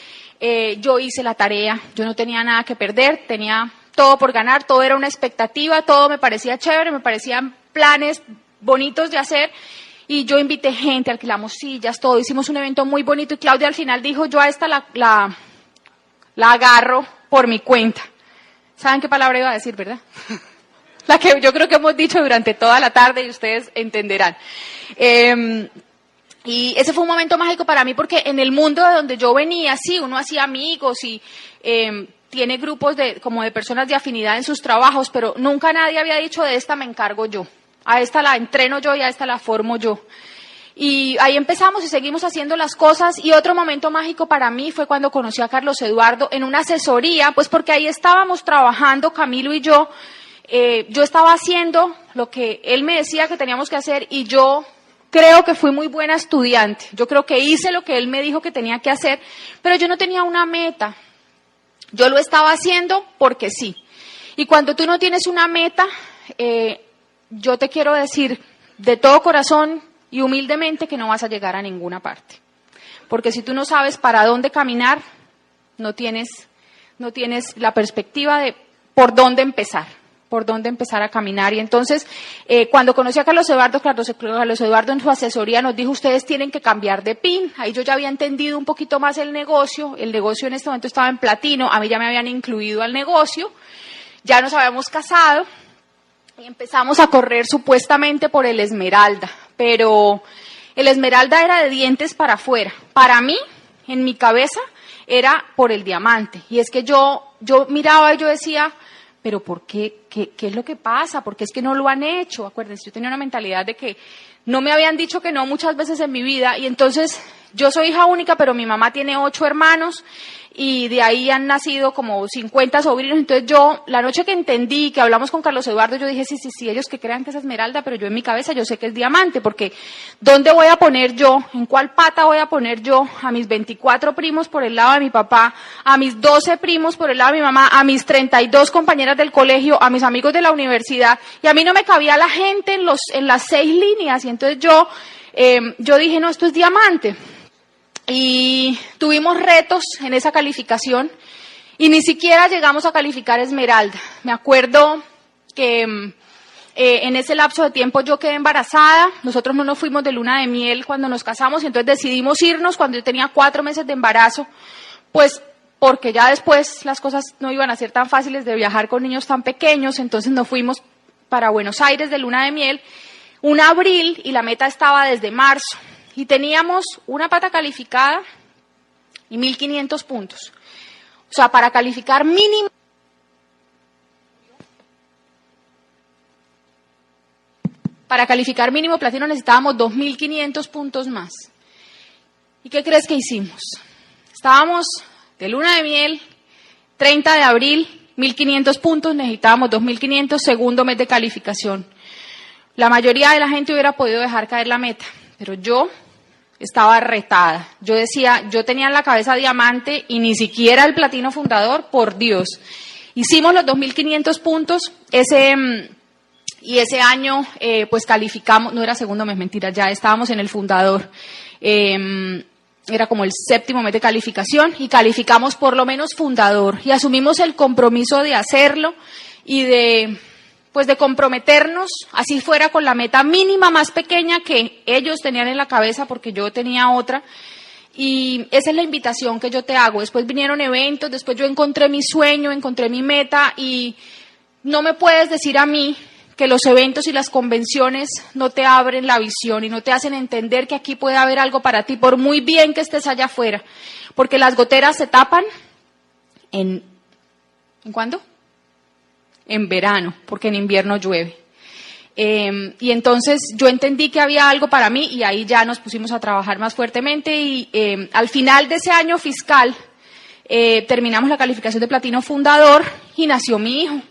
Yo hice la tarea, yo no tenía nada que perder, tenía todo por ganar, todo era una expectativa, todo me parecía chévere, me parecían planes bonitos de hacer, y yo invité gente, alquilamos sillas, todo, hicimos un evento muy bonito, y Claudia al final dijo, yo a esta la agarro por mi cuenta. ¿Saben qué palabra iba a decir, verdad? la que yo creo que hemos dicho durante toda la tarde y ustedes entenderán. Y ese fue un momento mágico para mí porque en el mundo de donde yo venía, sí, uno hacía amigos y tiene grupos como de personas de afinidad en sus trabajos, pero nunca nadie había dicho de esta me encargo yo, a esta la entreno yo y a esta la formo yo. Y ahí empezamos y seguimos haciendo las cosas. Y otro momento mágico para mí fue cuando conocí a Carlos Eduardo en una asesoría, pues porque ahí estábamos trabajando, Camilo y yo. Yo estaba haciendo lo que él me decía que teníamos que hacer y yo creo que fui muy buena estudiante. Yo creo que hice lo que él me dijo que tenía que hacer, pero yo no tenía una meta. Yo lo estaba haciendo porque sí. Y cuando tú no tienes una meta, yo te quiero decir de todo corazón y humildemente que no vas a llegar a ninguna parte. Porque si tú no sabes para dónde caminar, no tienes la perspectiva de por dónde empezar a caminar. Y entonces, cuando conocí a Carlos Eduardo en su asesoría nos dijo, ustedes tienen que cambiar de PIN. Ahí yo ya había entendido un poquito más el negocio en este momento estaba en platino, a mí ya me habían incluido al negocio, ya nos habíamos casado y empezamos a correr supuestamente por el Esmeralda, pero el Esmeralda era de dientes para afuera. Para mí, en mi cabeza, era por el diamante. Y es que yo miraba y yo decía, pero ¿por qué? ¿Qué es lo que pasa? ¿Por qué es que no lo han hecho? Acuérdense, yo tenía una mentalidad de que no me habían dicho que no muchas veces en mi vida. Y entonces, yo soy hija única, pero mi mamá tiene 8 hermanos. Y de ahí han nacido como 50 sobrinos. Entonces yo, la noche que entendí, que hablamos con Carlos Eduardo, yo dije, sí, ellos que crean que es esmeralda, pero yo en mi cabeza yo sé que es diamante, porque ¿dónde voy a poner yo? ¿En cuál pata voy a poner yo a mis 24 primos por el lado de mi papá, a mis 12 primos por el lado de mi mamá, a mis 32 compañeras del colegio, a mis amigos de la universidad? Y a mí no me cabía la gente en las 6 líneas. Y entonces yo dije, no, esto es diamante. Y tuvimos retos en esa calificación y ni siquiera llegamos a calificar esmeralda. Me acuerdo que en ese lapso de tiempo yo quedé embarazada, nosotros no nos fuimos de luna de miel cuando nos casamos y entonces decidimos irnos cuando yo tenía 4 meses de embarazo, pues porque ya después las cosas no iban a ser tan fáciles de viajar con niños tan pequeños, entonces nos fuimos para Buenos Aires de luna de miel, un abril y la meta estaba desde marzo. Y teníamos una pata calificada y 1.500 puntos. O sea, para calificar mínimo platino necesitábamos 2.500 puntos más. ¿Y qué crees que hicimos? Estábamos de luna de miel, 30 de abril, 1.500 puntos, necesitábamos 2.500, segundo mes de calificación. La mayoría de la gente hubiera podido dejar caer la meta, pero yo estaba retada. Yo decía, yo tenía en la cabeza diamante y ni siquiera el platino fundador, por Dios. Hicimos los 2.500 puntos, y ese año pues calificamos, no era segundo mes, mentira, ya estábamos en el fundador. Era como el 7º mes de calificación y calificamos por lo menos fundador y asumimos el compromiso de hacerlo y de comprometernos, así fuera con la meta mínima más pequeña que ellos tenían en la cabeza, porque yo tenía otra. Y esa es la invitación que yo te hago. Después vinieron eventos, después yo encontré mi sueño, encontré mi meta, y no me puedes decir a mí que los eventos y las convenciones no te abren la visión y no te hacen entender que aquí puede haber algo para ti, por muy bien que estés allá afuera. Porque las goteras se tapan ¿en cuándo? En verano, porque en invierno llueve. Y entonces yo entendí que había algo para mí y ahí ya nos pusimos a trabajar más fuertemente y al final de ese año fiscal terminamos la calificación de platino fundador y nació mi hijo.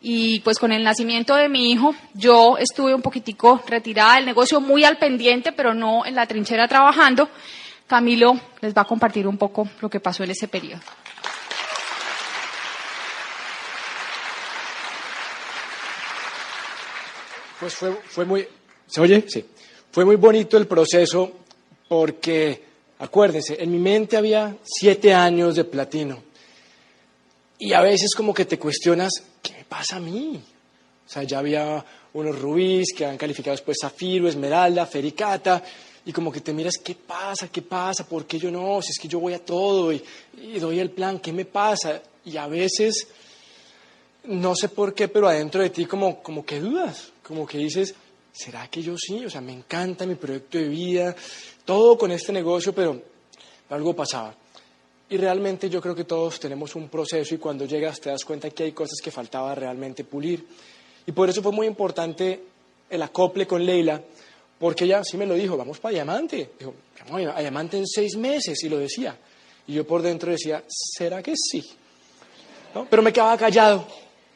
Y pues con el nacimiento de mi hijo yo estuve un poquitico retirada del negocio, muy al pendiente, pero no en la trinchera trabajando. Camilo les va a compartir un poco lo que pasó en ese periodo. Pues fue muy, ¿se oye? Sí. Fue muy bonito el proceso porque, acuérdense, en mi mente había 7 años de platino y a veces como que te cuestionas, ¿qué me pasa a mí? O sea, ya había unos rubíes que han calificado después zafiro, esmeralda, fericata, y como que te miras, ¿qué pasa? ¿Qué pasa? ¿Por qué yo no? Si es que yo voy a todo y doy el plan, ¿qué me pasa? Y a veces no sé por qué, pero adentro de ti como que dudas, como que dices, ¿será que yo sí? O sea, me encanta mi proyecto de vida, todo con este negocio, pero algo pasaba. Y realmente yo creo que todos tenemos un proceso y cuando llegas te das cuenta que hay cosas que faltaba realmente pulir. Y por eso fue muy importante el acople con Leila, porque ella sí me lo dijo, vamos para Diamante. Dijo, vamos a Diamante en 6 meses, y lo decía. Y yo por dentro decía, ¿será que sí? ¿No? Pero me quedaba callado.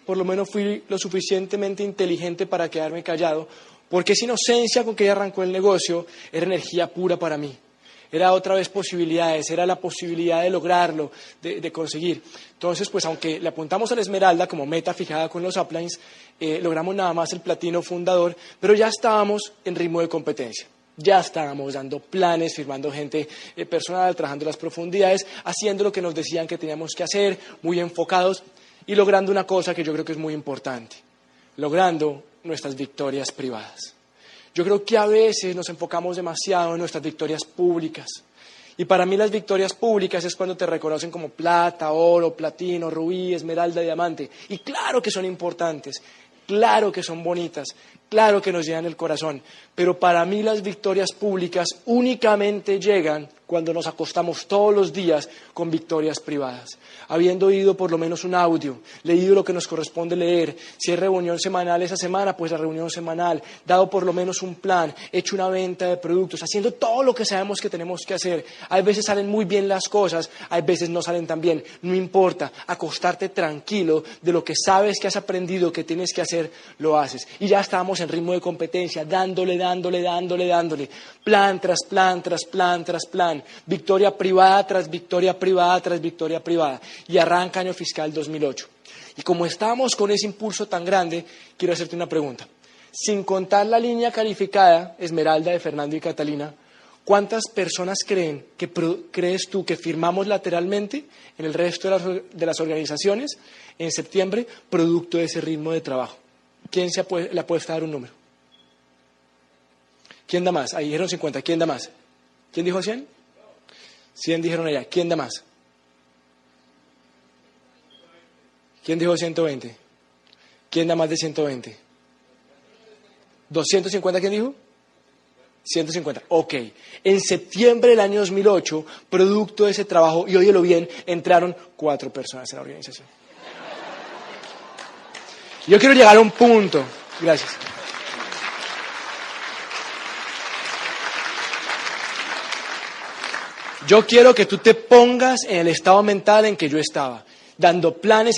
Por lo menos fui lo suficientemente inteligente para quedarme callado, porque esa inocencia con que ella arrancó el negocio era energía pura para mí. Era otra vez posibilidades, era la posibilidad de lograrlo, de conseguir. Entonces, pues aunque le apuntamos a la Esmeralda como meta fijada con los uplines, logramos nada más el platino fundador, pero ya estábamos en ritmo de competencia. Ya estábamos dando planes, firmando gente personal, trabajando las profundidades, haciendo lo que nos decían que teníamos que hacer, muy enfocados y logrando una cosa que yo creo que es muy importante, logrando nuestras victorias privadas. Yo creo que a veces nos enfocamos demasiado en nuestras victorias públicas. Y para mí las victorias públicas es cuando te reconocen como plata, oro, platino, rubí, esmeralda, diamante. Y claro que son importantes, claro que son bonitas, claro que nos llenan el corazón. Pero para mí las victorias públicas únicamente llegan cuando nos acostamos todos los días con victorias privadas. Habiendo oído por lo menos un audio, leído lo que nos corresponde leer, si hay reunión semanal esa semana, pues la reunión semanal, dado por lo menos un plan, hecho una venta de productos, haciendo todo lo que sabemos que tenemos que hacer. Hay veces salen muy bien las cosas, hay veces no salen tan bien. No importa, acostarte tranquilo de lo que sabes que has aprendido, que tienes que hacer, lo haces. Y ya estábamos en ritmo de competencia, dándole. Plan tras plan, tras plan, tras plan. Victoria privada tras victoria privada tras victoria privada. Y arranca año fiscal 2008. Y como estábamos con ese impulso tan grande, quiero hacerte una pregunta. Sin contar la línea calificada, Esmeralda de Fernando y Catalina, ¿cuántas personas crees tú que firmamos lateralmente en el resto de las organizaciones en septiembre, producto de ese ritmo de trabajo? ¿Quién le apuesta a dar un número? ¿Quién da más? Ahí dijeron 50. ¿Quién da más? ¿Quién dijo 100? 100 dijeron allá. ¿Quién da más? ¿Quién dijo 120? ¿Quién da más de 120? ¿250 quién dijo? 150. Ok. En septiembre del año 2008, producto de ese trabajo, y óyelo bien, entraron 4 personas en la organización. Yo quiero llegar a un punto. Gracias. Yo quiero que tú te pongas en el estado mental en que yo estaba, dando planes,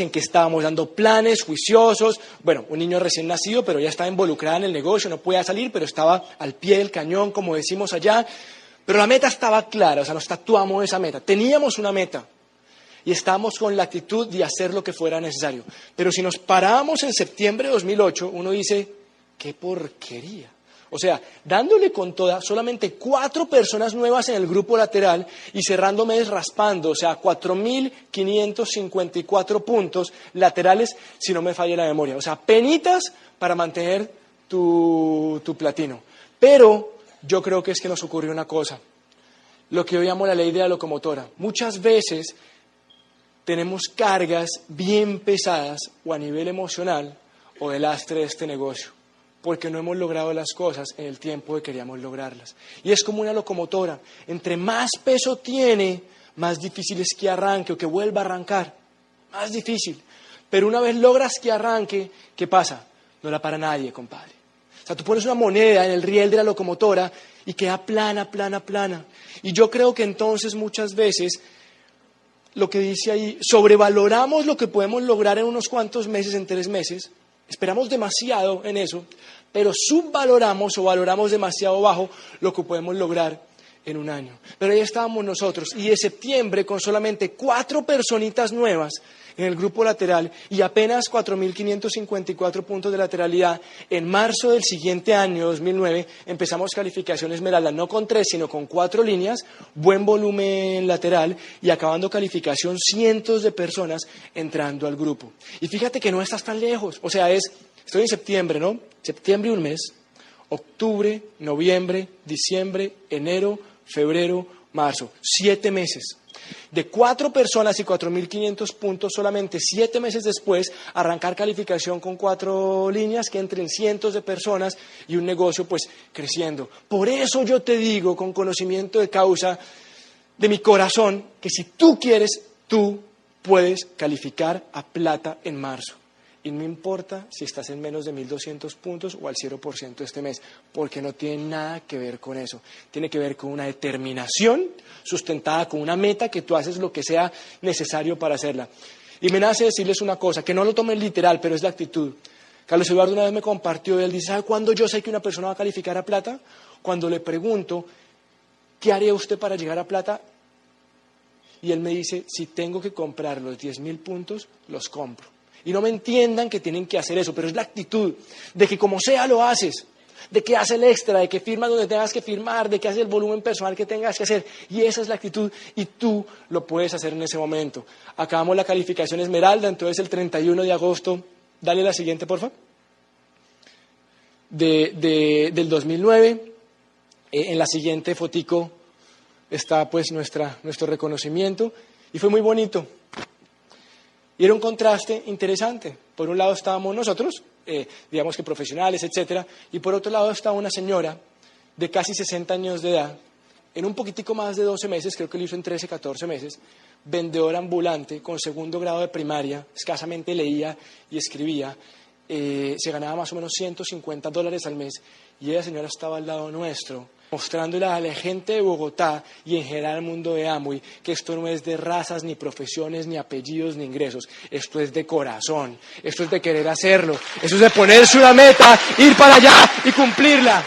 juiciosos. Bueno, un niño recién nacido, pero ya estaba involucrada en el negocio, no podía salir, pero estaba al pie del cañón, como decimos allá. Pero la meta estaba clara, o sea, nos tatuamos esa meta. Teníamos una meta y estábamos con la actitud de hacer lo que fuera necesario. Pero si nos parábamos en septiembre de 2008, uno dice, ¡qué porquería! O sea, dándole con toda, solamente 4 personas nuevas en el grupo lateral y cerrando mes raspando, o sea, 4.554 puntos laterales, si no me falla la memoria. O sea, penitas para mantener tu platino. Pero yo creo que es que nos ocurrió una cosa, lo que yo llamo la ley de la locomotora. Muchas veces tenemos cargas bien pesadas o a nivel emocional o de lastre de este negocio, porque no hemos logrado las cosas en el tiempo que queríamos lograrlas. Y es como una locomotora. Entre más peso tiene, más difícil es que arranque o que vuelva a arrancar. Más difícil. Pero una vez logras que arranque, ¿qué pasa? No la para nadie, compadre. O sea, tú pones una moneda en el riel de la locomotora y queda plana, plana, plana. Y yo creo que entonces muchas veces, lo que dice ahí, sobrevaloramos lo que podemos lograr en unos cuantos meses, en 3 meses. Esperamos demasiado en eso, pero subvaloramos o valoramos demasiado bajo lo que podemos lograr en un año. Pero ahí estábamos nosotros, y de septiembre con solamente 4 personitas nuevas en el grupo lateral y apenas 4.554 puntos de lateralidad, en marzo del siguiente año, 2009, empezamos calificación Esmeralda, no con 3, sino con 4 líneas, buen volumen lateral, y acabando calificación, cientos de personas entrando al grupo. Y fíjate que no estás tan lejos, o sea, estoy en septiembre, ¿no? Septiembre un mes, octubre, noviembre, diciembre, enero, febrero, marzo, 7 meses. De 4 personas y 4.500 puntos solamente 7 meses después, arrancar calificación con 4 líneas que entren cientos de personas y un negocio pues creciendo. Por eso yo te digo con conocimiento de causa de mi corazón que si tú quieres, tú puedes calificar a plata en marzo. Y no importa si estás en menos de 1.200 puntos o al 0% este mes, porque no tiene nada que ver con eso. Tiene que ver con una determinación sustentada con una meta que tú haces lo que sea necesario para hacerla. Y me nace decirles una cosa, que no lo tomen literal, pero es la actitud. Carlos Eduardo una vez me compartió, él dice, ¿sabe cuándo yo sé que una persona va a calificar a plata? Cuando le pregunto, ¿qué haría usted para llegar a plata? Y él me dice, si tengo que comprar los 10.000 puntos, los compro. Y no me entiendan que tienen que hacer eso, pero es la actitud de que como sea lo haces, de que haces el extra, de que firmas donde tengas que firmar, de que haces el volumen personal que tengas que hacer. Y esa es la actitud y tú lo puedes hacer en ese momento. Acabamos la calificación Esmeralda, entonces el 31 de agosto, dale la siguiente, por favor, del 2009. En la siguiente fotico está pues nuestro reconocimiento y fue muy bonito. Y era un contraste interesante. Por un lado estábamos nosotros, digamos que profesionales, etcétera, y por otro lado estaba una señora de casi 60 años de edad, en un poquitico más de 12 meses, creo que lo hizo en 13, 14 meses, vendedora ambulante, con 2º grado de primaria, escasamente leía y escribía, se ganaba más o menos $150 al mes, y ella señora estaba al lado nuestro, mostrándole a la gente de Bogotá y en general al mundo de Amway que esto no es de razas, ni profesiones, ni apellidos, ni ingresos. Esto es de corazón, esto es de querer hacerlo, esto es de ponerse una meta, ir para allá y cumplirla.